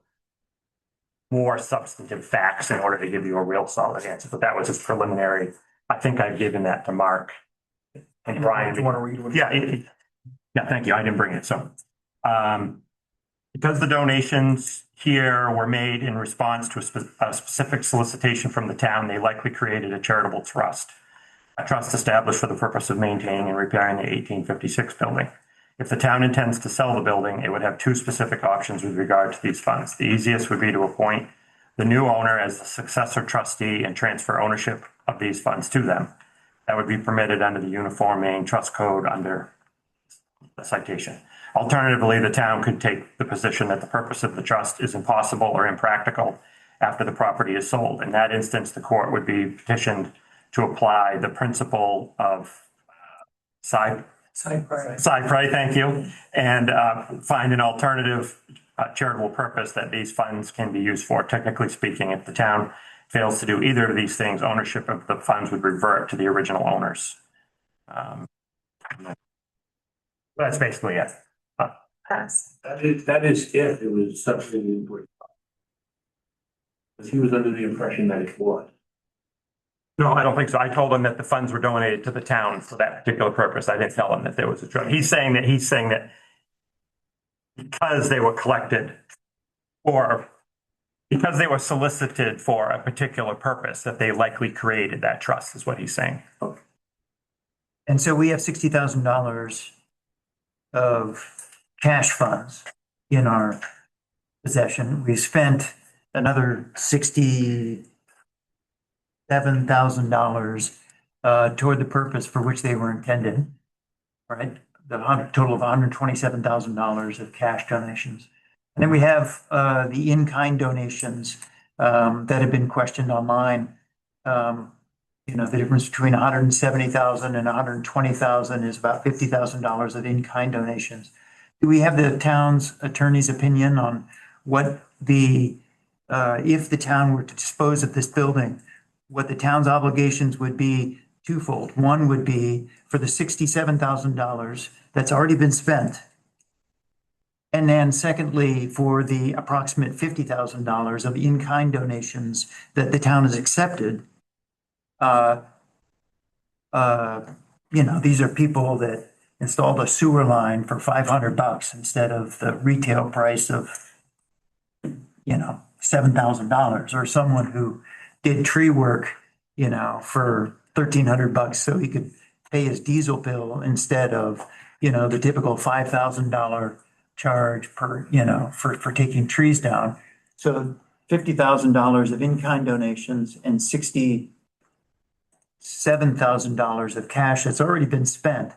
more substantive facts in order to give you a real solid answer. But that was his preliminary. I think I've given that to Mark and Brian. Do you want to read what? Yeah, thank you. I didn't bring it. So, because the donations here were made in response to a specific solicitation from the town, they likely created a charitable trust. A trust established for the purpose of maintaining and repairing the 1856 building. If the town intends to sell the building, it would have two specific options with regard to these funds. The easiest would be to appoint the new owner as the successor trustee and transfer ownership of these funds to them. That would be permitted under the Uniform Maine Trust Code under the citation. Alternatively, the town could take the position that the purpose of the trust is impossible or impractical after the property is sold. In that instance, the court would be petitioned to apply the principle of side price, thank you, and find an alternative charitable purpose that these funds can be used for. Technically speaking, if the town fails to do either of these things, ownership of the funds would revert to the original owners. That's basically it. Pass. That is if it was subsidy input. Because he was under the impression that it was. No, I don't think so. I told him that the funds were donated to the town for that particular purpose. I didn't tell him that there was a trust. He's saying that because they were collected or because they were solicited for a particular purpose, that they likely created that trust, is what he's saying. And so we have $60,000 of cash funds in our possession. We spent another $67,000 toward the purpose for which they were intended, right? Total of $127,000 of cash donations. And then we have the in-kind donations that have been questioned online. The difference between 170,000 and 120,000 is about $50,000 of in-kind donations. Do we have the town's attorney's opinion on what if the town were to dispose of this building, what the town's obligations would be? Twofold. One would be for the $67,000 that's already been spent. And then secondly, for the approximate $50,000 of in-kind donations that the town has accepted. These are people that installed a sewer line for $500 instead of the retail price of, $7,000, or someone who did tree work, for $1,300 so he could pay his diesel bill instead of, the typical $5,000 charge per, for taking trees down. So $50,000 of in-kind donations and $67,000 of cash that's already been spent.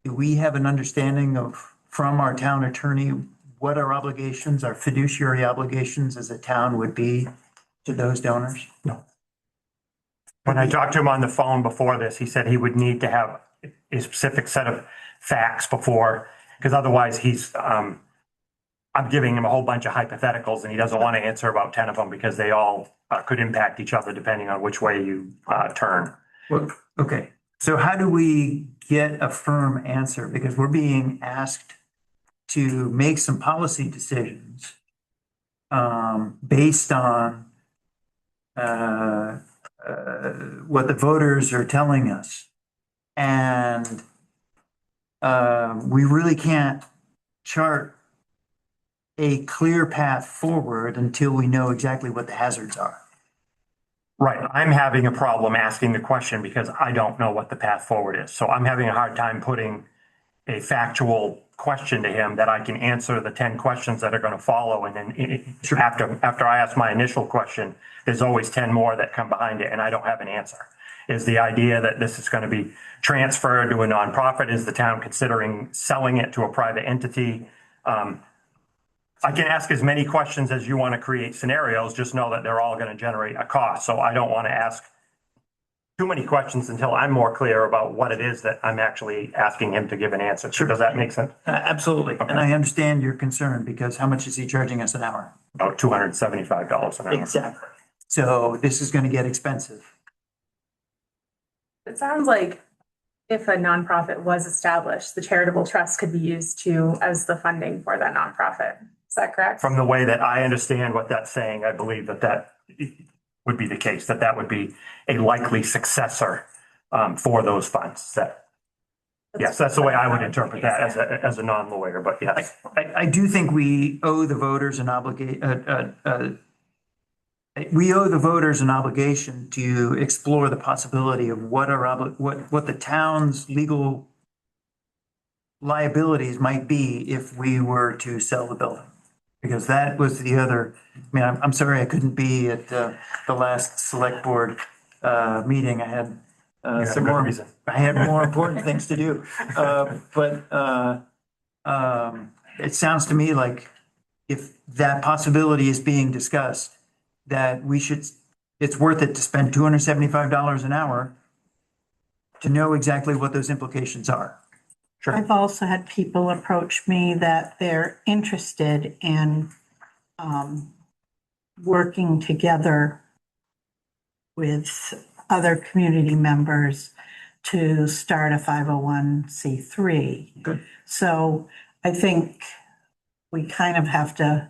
Do we have an understanding from our town attorney, what our obligations, our fiduciary obligations as a town would be to those donors? No. When I talked to him on the phone before this, he said he would need to have a specific set of facts before, because otherwise I'm giving him a whole bunch of hypotheticals and he doesn't want to answer about 10 of them because they all could impact each other depending on which way you turn. Well, okay. So how do we get a firm answer? Because we're being asked to make some policy decisions based on what the voters are telling us. And we really can't chart a clear path forward until we know exactly what the hazards are. Right. I'm having a problem asking the question because I don't know what the path forward is. So I'm having a hard time putting a factual question to him that I can answer the 10 questions that are going to follow. And then after I ask my initial question, there's always 10 more that come behind it and I don't have an answer. Is the idea that this is going to be transferred to a nonprofit? Is the town considering selling it to a private entity? I can ask as many questions as you want to create scenarios, just know that they're all going to generate a cost. So I don't want to ask too many questions until I'm more clear about what it is that I'm actually asking him to give an answer. Sure. Does that make sense? Absolutely. And I understand your concern because how much is he charging us an hour? About $275 an hour. Exactly. So this is going to get expensive. It sounds like if a nonprofit was established, the charitable trust could be used as the funding for that nonprofit. Is that correct? From the way that I understand what that's saying, I believe that would be the case, that would be a likely successor for those funds. Yes, that's the way I would interpret that as a non-lawyer, but yes. I do think we owe the voters an obligation to explore the possibility of what the town's legal liabilities might be if we were to sell the building. Because that was the other, I mean, I'm sorry I couldn't be at the last select board meeting. I had some more, I had more important things to do. But it sounds to me like if that possibility is being discussed, that it's worth it to spend $275 an hour to know exactly what those implications are. Sure. I've also had people approach me that they're interested in working together with other community members to start a 501c3. Good. So I think we kind of have to,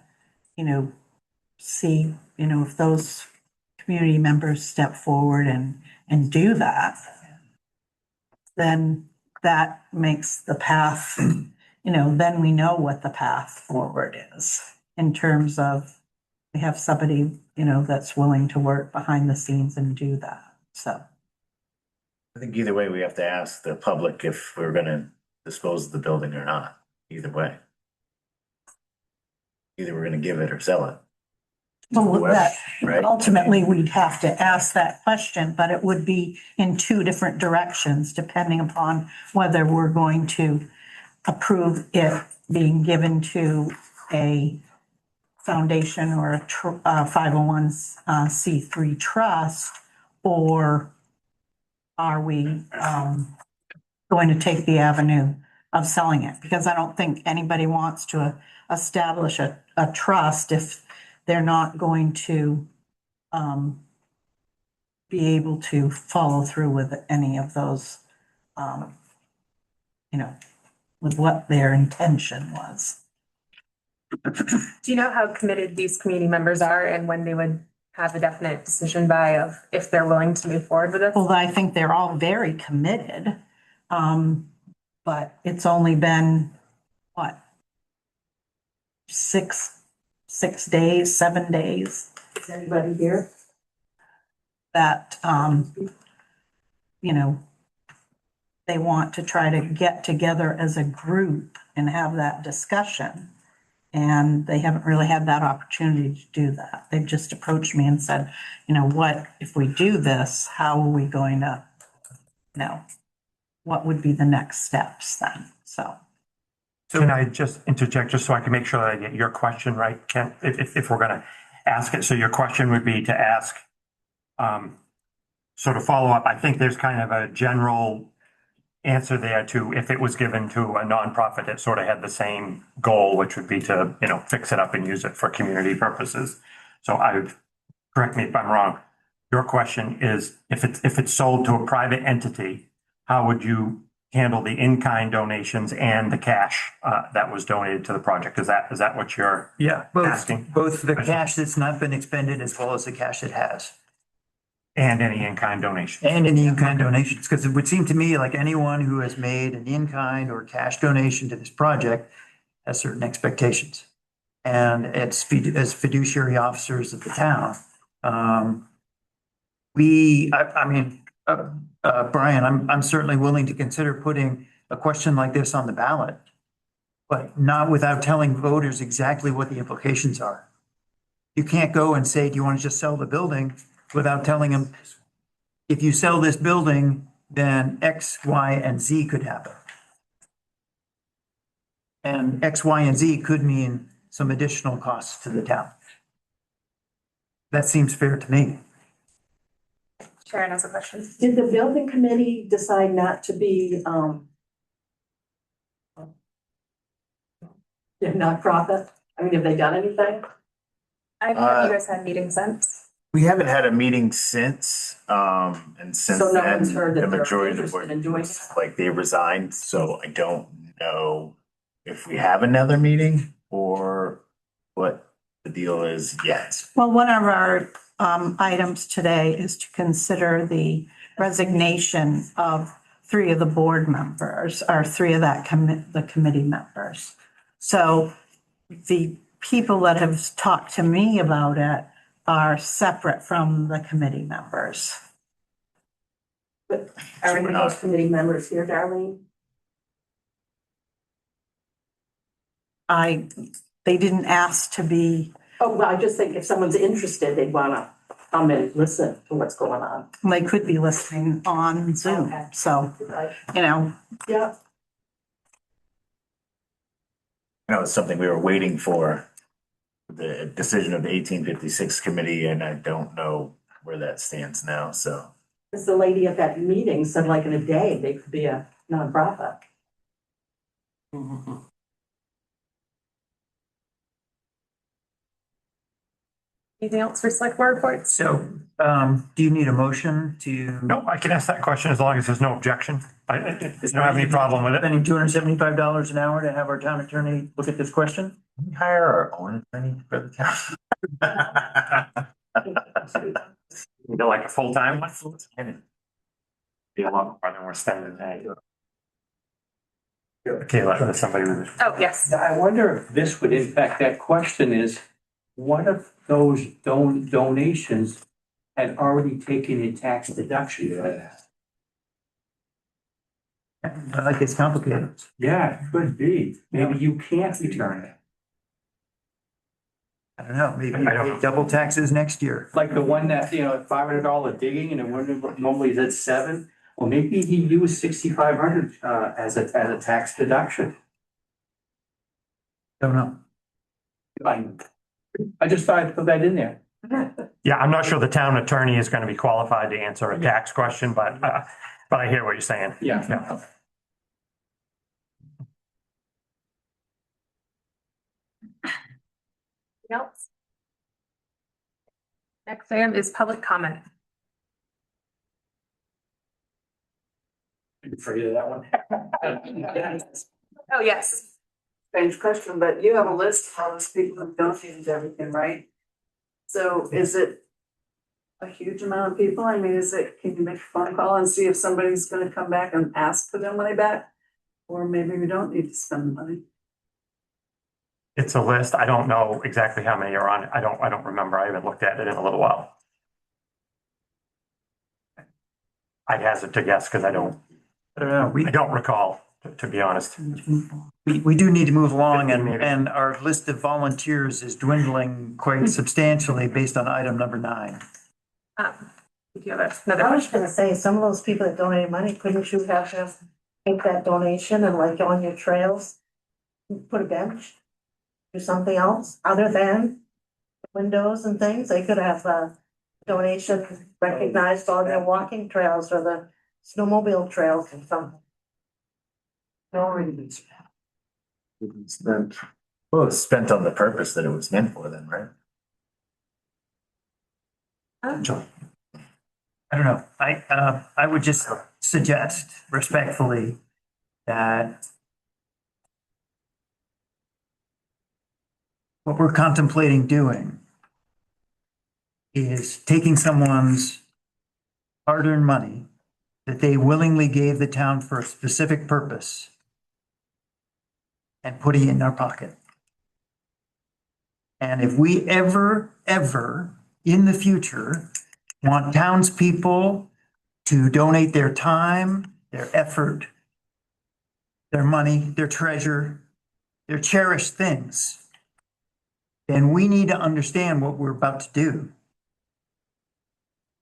see, if those community members step forward and do that, then that makes the path, then we know what the path forward is in terms of we have somebody, that's willing to work behind the scenes and do that. So I think either way, we have to ask the public if we're gonna dispose of the building or not, either way. Either we're gonna give it or sell it. well, that Right? ultimately we'd have to ask that question, but it would be in two different directions, depending upon whether we're going to approve it being given to a foundation or a 501c3 trust, or are we going to take the avenue of selling it? Because I don't think anybody wants to establish a trust if they're not going to be able to follow through with any of those, with what their intention was. Do you know how committed these community members are and when they would have a definite decision by of if they're willing to move forward with it? Well, I think they're all very committed. But it's only been, what? 6 days, 7 days. Is anybody here? That, they want to try to get together as a group and have that discussion. And they haven't really had that opportunity to do that. They've just approached me and said, what, if we do this, how are we going to, what would be the next steps then? So. Can I just interject, just so I can make sure that I get your question right, Ken, if we're gonna ask it? So your question would be to ask, sort of follow up. I think there's kind of a general answer there to if it was given to a nonprofit that sort of had the same goal, which would be to, fix it up and use it for community purposes. So correct me if I'm wrong. Your question is if it's sold to a private entity, how would you handle the in-kind donations and the cash that was donated to the project? Is that what you're asking? Both the cash that's not been expended as well as the cash that has. And any in-kind donations. And any in-kind donations, because it would seem to me like anyone who has made an in-kind or cash donation to this project has certain expectations. and as fiduciary officers of the town. Brian, I'm certainly willing to consider putting a question like this on the ballot, but not without telling voters exactly what the implications are. You can't go and say, do you want to just sell the building without telling them, if you sell this building, then X, Y, and Z could happen. And X, Y, and Z could mean some additional costs to the town. That seems fair to me. Sharon has a question. Did the building committee decide not to be, nonprofit? I mean, have they done anything? I haven't had you guys had meetings since. We haven't had a meeting since, and since So no then, one's heard that the they're majority of the interested board, in doing it? like they resigned, so I don't know if we have another meeting or what the deal is yet. Well, one of our items today is to consider the resignation of three of the board members, or three of the committee members. So the people that have talked to me about it are separate from the committee members. But are any of those committee members here, Darlene? They didn't ask to be, Oh, well, I just think if someone's interested, they'd wanna come and listen to what's going on. they could be listening on Zoom, Okay. so, Right. you know, Yeah. I know it's something we were waiting for, the decision of the 1856 committee, and I don't know where that stands now, so. Because the lady at that meeting said like in a day, they could be a nonprofit. Anything else for select board reports? So, do you need a motion to? No, I can ask that question as long as there's no objection. I don't have any problem with it. Spending $275 an hour to have our town attorney look at this question? We hire our own attorney for the town. You know, like a full-time one? Be a lot more than we're spending now. Okay, let somebody with it. Oh, yes. I wonder if this would impact that question is, what if those donations had already taken a tax deduction for that? Like it's complicated. Yeah, it could be. Maybe you can't return it. I don't know, maybe you pay double taxes next year. Like the one that, $500 digging and it wouldn't, normally is at $7. Well, maybe he used 6,500 as a tax deduction. Don't know. I just thought I'd put that in there. Yeah, I'm not sure the town attorney is going to be qualified to answer a tax question, but I hear what you're saying. Yeah. Anything else? Next item is public comment. Afraid of that one. Oh, yes. Strange question, but you have a list of all those people who've donated everything, right? So is it a huge amount of people? I mean, can you make a phone call and see if somebody's gonna come back and ask for their money back? Or maybe we don't need to spend the money. It's a list. I don't know exactly how many are on it. I don't remember. I haven't looked at it in a little while. I'd hazard to guess because I don't know. I don't recall, to be honest. We do need to move along and our list of volunteers is dwindling quite substantially based on item number 9. If you have another I was question. gonna say, some of those people that donated money, couldn't you have them take that donation and like on your trails, put a bench? Do something else other than windows and things? They could have a donation recognized on their walking trails or the snowmobile trails or something. Already. Spent. Well, it's spent on the purpose that it was meant for then, right? I don't know. I would just suggest respectfully that what we're contemplating doing is taking someone's hard-earned money that they willingly gave the town for a specific purpose and putting it in our pocket. And if we ever in the future want townspeople to donate their time, their effort, their money, their treasure, their cherished things, then we need to understand what we're about to do.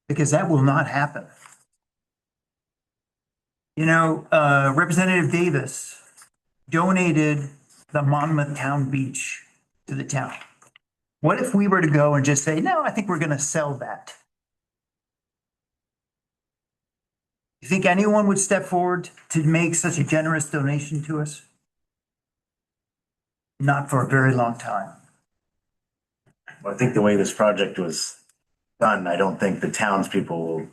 Because that will not happen. You know, Representative Davis donated the Monmouth Town Beach to the town. What if we were to go and just say, no, I think we're gonna sell that? You think anyone would step forward to make such a generous donation to us? Not for a very long time. I think the way this project was done, I don't think the townspeople will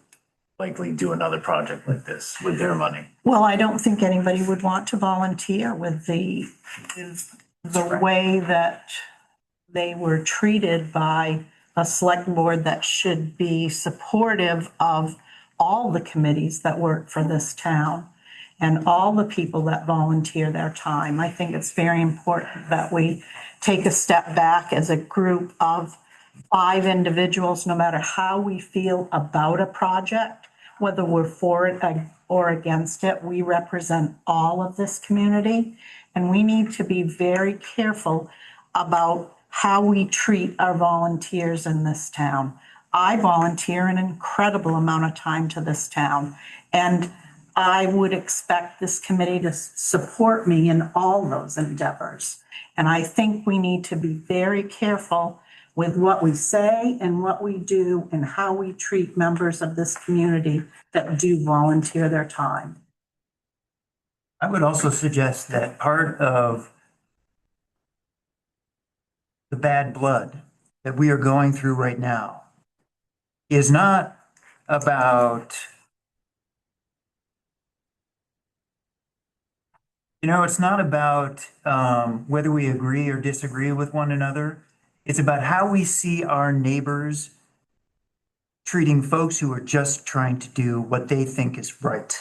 likely do another project like this with their money. Well, I don't think anybody would want to volunteer with the way that they were treated by a select board that should be supportive of all the committees that work for this town and all the people that volunteer their time. I think it's very important that we take a step back as a group of 5 individuals, no matter how we feel about a project, whether we're for it or against it. We represent all of this community, and we need to be very careful about how we treat our volunteers in this town. I volunteer an incredible amount of time to this town, and I would expect this committee to support me in all those endeavors. And I think we need to be very careful with what we say and what we do and how we treat members of this community that do volunteer their time. I would also suggest that part of the bad blood that we are going through right now is not about, it's not about whether we agree or disagree with one another. It's about how we see our neighbors treating folks who are just trying to do what they think is right.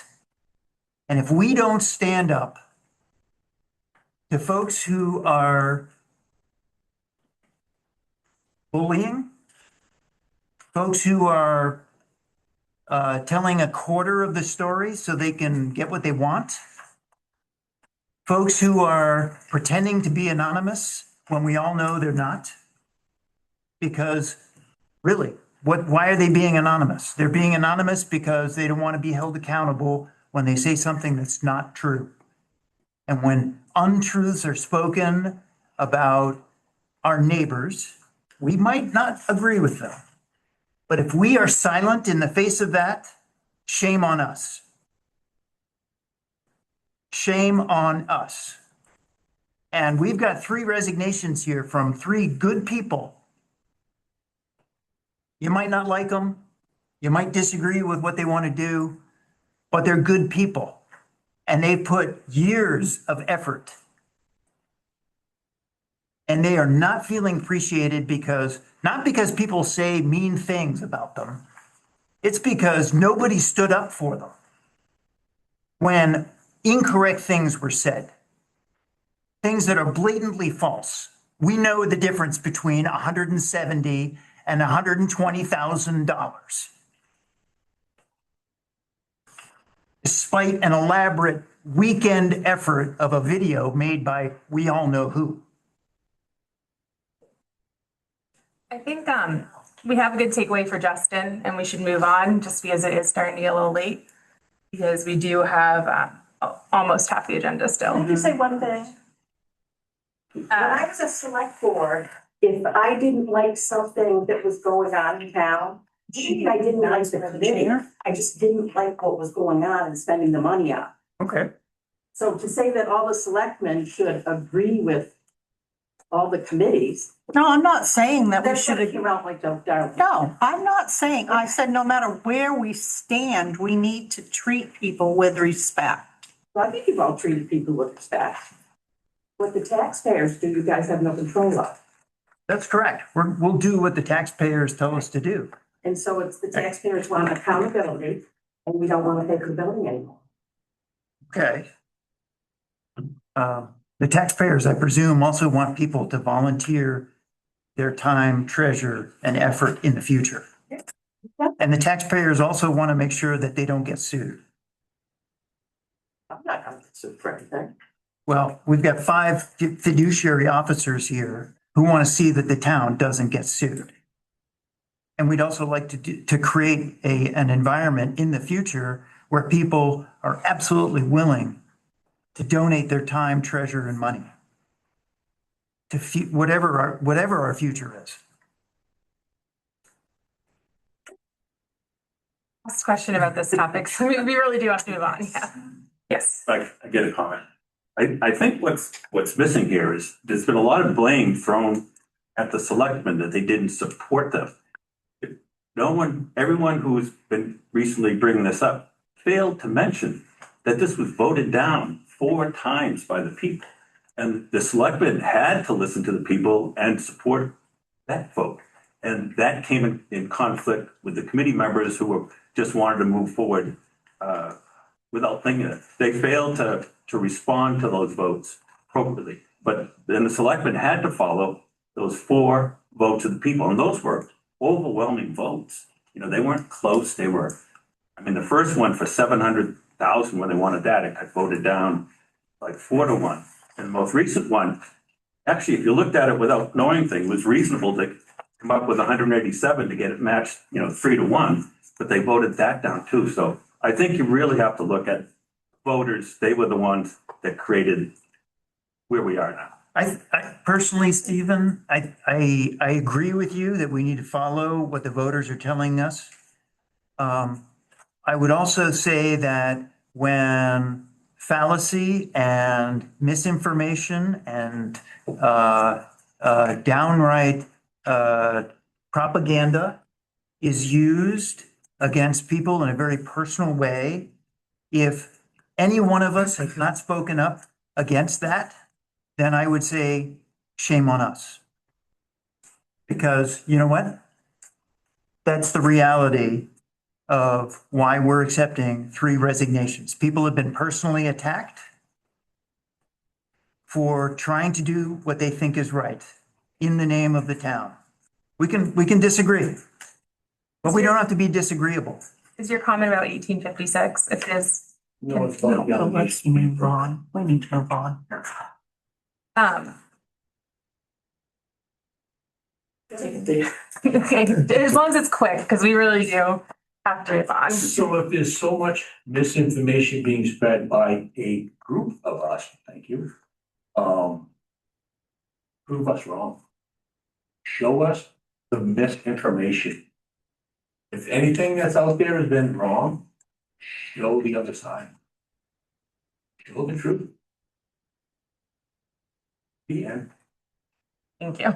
And if we don't stand up to folks who are bullying, folks who are telling a quarter of the story so they can get what they want, folks who are pretending to be anonymous when we all know they're not, because really, why are they being anonymous? They're being anonymous because they don't want to be held accountable when they say something that's not true. And when untruths are spoken about our neighbors, we might not agree with them. But if we are silent in the face of that, shame on us. Shame on us. And we've got 3 resignations here from 3 good people. You might not like them. You might disagree with what they want to do, but they're good people. And they put years of effort. And they are not feeling appreciated not because people say mean things about them. It's because nobody stood up for them when incorrect things were said, things that are blatantly false. We know the difference between $170,000 and $120,000. Despite an elaborate weekend effort of a video made by we all know who. I think we have a good takeaway for Justin, and we should move on just because it is starting to get a little late. Because we do have almost half the agenda still. Can you say one thing? When I was a select board, if I didn't like something that was going on in town, I didn't like the committee. I just didn't like what was going on and spending the money on. Okay. So to say that all the selectmen should agree with all the committees. No, I'm not saying that we should. Around like the darling. No, I'm not saying, I said no matter where we stand, we need to treat people with respect. Well, I think you've all treated people with respect. What the taxpayers do, you guys have no control of. That's correct. We'll do what the taxpayers tell us to do. And so it's the taxpayers want accountability, and we don't want to pay for the building anymore. Okay. The taxpayers, I presume, also want people to volunteer their time, treasure, and effort in the future. And the taxpayers also want to make sure that they don't get sued. I'm not gonna get sued for anything. Well, we've got 5 fiduciary officers here who want to see that the town doesn't get sued. And we'd also like to create an environment in the future where people are absolutely willing to donate their time, treasure, and money to whatever our future is. Last question about this topic. So we really do have to move on. Yeah. Yes. I get a comment. I think what's missing here is there's been a lot of blame thrown at the selectmen that they didn't support them. Everyone who's been recently bringing this up failed to mention that this was voted down 4 times by the people. And the selectmen had to listen to the people and support that vote. And that came in conflict with the committee members who just wanted to move forward without thinking it. They failed to respond to those votes appropriately. But then the selectmen had to follow those 4 votes of the people. And those were overwhelming votes. You know, they weren't close. They were, I mean, the first one for 700,000, when they wanted that, it got voted down like 4-1. And the most recent one, actually, if you looked at it without knowing anything, it was reasonable to come up with 187 to get it matched, 3-1, but they voted that down too. So I think you really have to look at voters. They were the ones that created where we are now. I personally, Stephen, I agree with you that we need to follow what the voters are telling us. I would also say that when fallacy and misinformation and downright propaganda is used against people in a very personal way, if any one of us has not spoken up against that, then I would say shame on us. Because you know what? That's the reality of why we're accepting 3 resignations. People have been personally attacked for trying to do what they think is right in the name of the town. We can disagree, but we don't have to be disagreeable. Is your comment about 1856? If it is, No, it's No, not. no, let's move on. We need to move on. okay, as long as it's quick, because we really do have to move on. So if there's so much misinformation being spread by a group of us, thank you, prove us wrong. Show us the misinformation. If anything that's out there has been wrong, show the other side. Show the truth. The end. Thank you.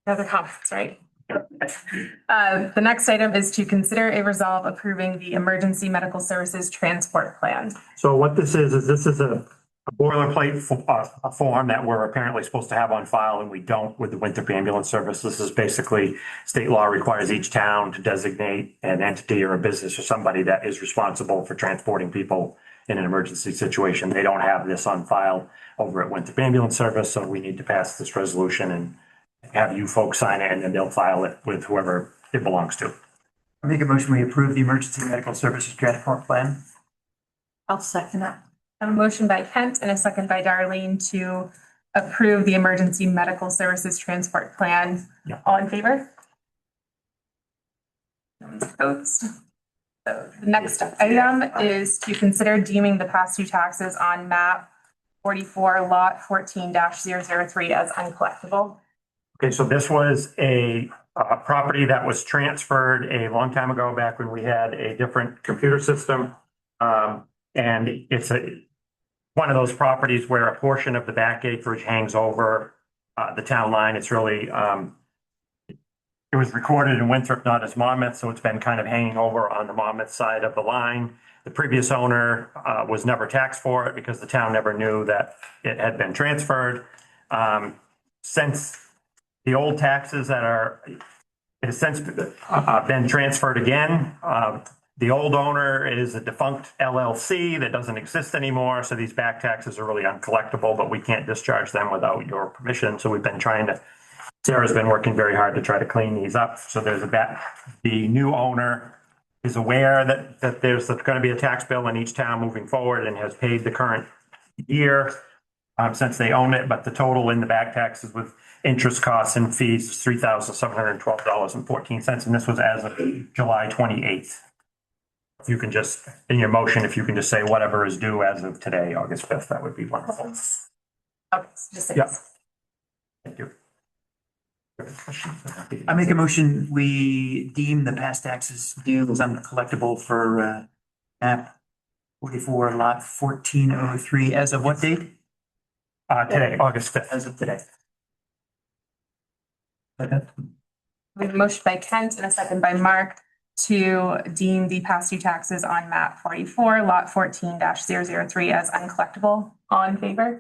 Other comments, right? The next item is to consider a resolve approving the emergency medical services transport plan. So what this is a boilerplate form that we're apparently supposed to have on file and we don't with the Winthrop Ambulance Service. This is basically state law requires each town to designate an entity or a business or somebody that is responsible for transporting people in an emergency situation. They don't have this on file over at Winthrop Ambulance Service, so we need to pass this resolution and have you folks sign it, and then they'll file it with whoever it belongs to. I make a motion, we approve the emergency medical services transport plan. I'll second it. A motion by Kent and a second by Darlene to approve the emergency medical services transport plan. Yeah. All in favor? No one's opposed. So the next item is to consider deeming the past due taxes on map 44 lot 14-003 as uncollectible. Okay, so this was a property that was transferred a long time ago, back when we had a different computer system. And it's one of those properties where a portion of the back acreage hangs over the town line. It's really, it was recorded in Winthrop, not as Monmouth, so it's been kind of hanging over on the Monmouth side of the line. The previous owner was never taxed for it because the town never knew that it had been transferred. Since the old taxes that are, it has since been transferred again, The old owner is a defunct LLC that doesn't exist anymore, so these back taxes are really uncollectible, but we can't discharge them without your permission. So we've been trying to, Sarah's been working very hard to try to clean these up. So there's the new owner is aware that there's going to be a tax bill in each town moving forward and has paid the current year since they own it, but the total in the back taxes with interest costs and fees is $3,712.14. And this was as of July 28th. If you can just, in your motion, if you can just say whatever is due as of today, August 5th, that would be wonderful. Okay, just say Yeah. yes. Thank you. I make a motion, we deem the past taxes due as uncollectible for map 44 lot 1403 as of what date? Today, August 5th. As of today. We have a motion by Kent and a second by Mark to deem the past due taxes on map 44, lot 14-003 as uncollectible. All in favor?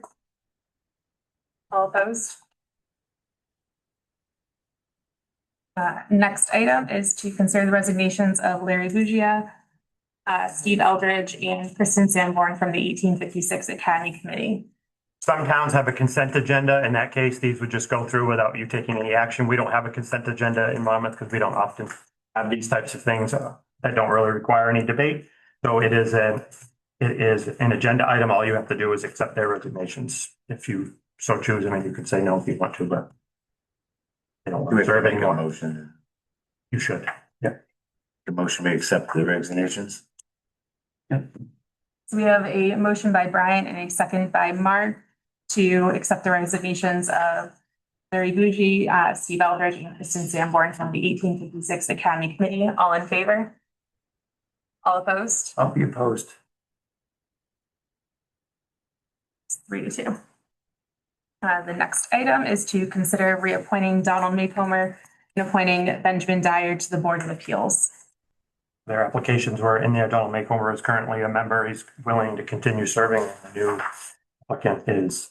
All opposed? Next item is to consider the resignations of Larry Bugia, Steve Eldridge, and Kristen Sanborn from the 1856 Academy Committee. Some towns have a consent agenda. In that case, these would just go through without you taking any action. We don't have a consent agenda in Monmouth because we don't often have these types of things that don't really require any debate. So it is an agenda item. All you have to do is accept their resignations if you so choose. I mean, you could say no if you want to, but they don't want to serve anymore. Motion. You should. Yeah. The motion may accept the resignations. So we have a motion by Brian and a second by Mark to accept the resignations of Larry Bougie, Steve Eldridge, and Kristen Sanborn from the 1856 Academy Committee. All in favor? All opposed? I'll be opposed. It's 3-2. The next item is to consider reappointing Donald Maycomer and appointing Benjamin Dyer to the Board of Appeals. Their applications were in there. Donald Makeover is currently a member. He's willing to continue serving. The new applicant is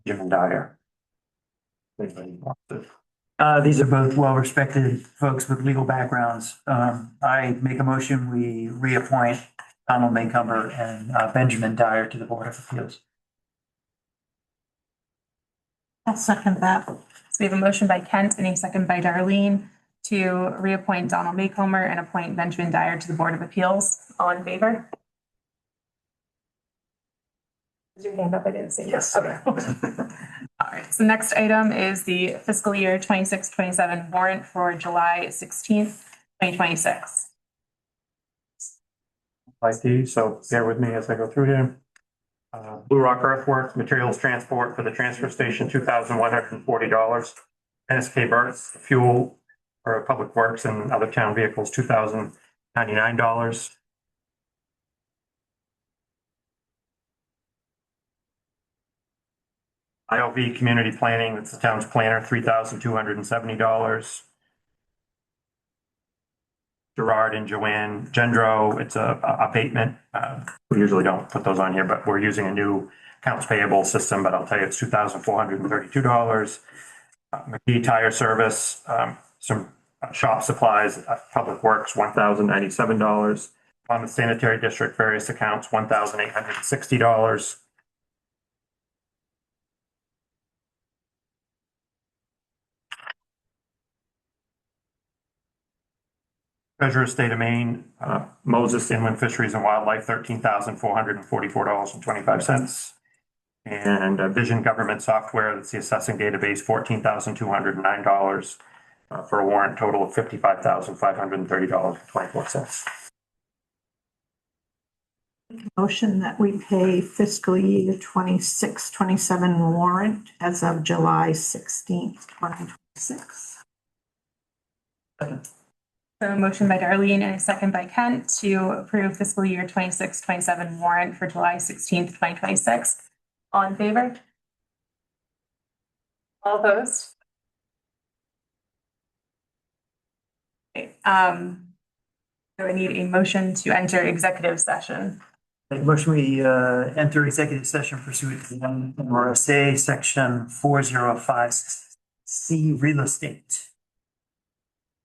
Jim Dyer. Anybody wants to? These are both well-respected folks with legal backgrounds. I make a motion, we reappoint Donald Maycomer and Benjamin Dyer to the Board of Appeals. I'll second that. So we have a motion by Kent and a second by Darlene to reappoint Donald Maycomer and appoint Benjamin Dyer to the Board of Appeals. All in favor? Is your hand up? I didn't see. Yes. Okay. All right. So next item is the fiscal year 26-27 warrant for July 16th, 2026. Like these, so bear with me as I go through here. Blue Rock Earthworks, materials transport for the transfer station, $2,140. NSK Burns, fuel for public works and other town vehicles, $2,099. IOV Community Planning, that's the town's planner, $3,270. Gerard and Joanne Gendro, it's a abatement. We usually don't put those on here, but we're using a new accounts payable system, but I'll tell you it's $2,432. McGee Tire Service, some shop supplies, Public Works, $1,097. Monmouth Sanitary District, various accounts, $1,860. Treasurer State of Maine, Moses Inland Fisheries and Wildlife, $13,444.25. And Vision Government Software, that's the assessing database, $14,209 for a warrant total of $55,530.24. Motion that we pay fiscal year 26-27 warrant as of July 16th, 2026. So a motion by Darlene and a second by Kent to approve fiscal year 26-27 warrant for July 16th, 2026. All in favor? All opposed? Okay, so I need a motion to enter executive session. Make a motion, we enter executive session pursuant to the RSA section 405C real estate.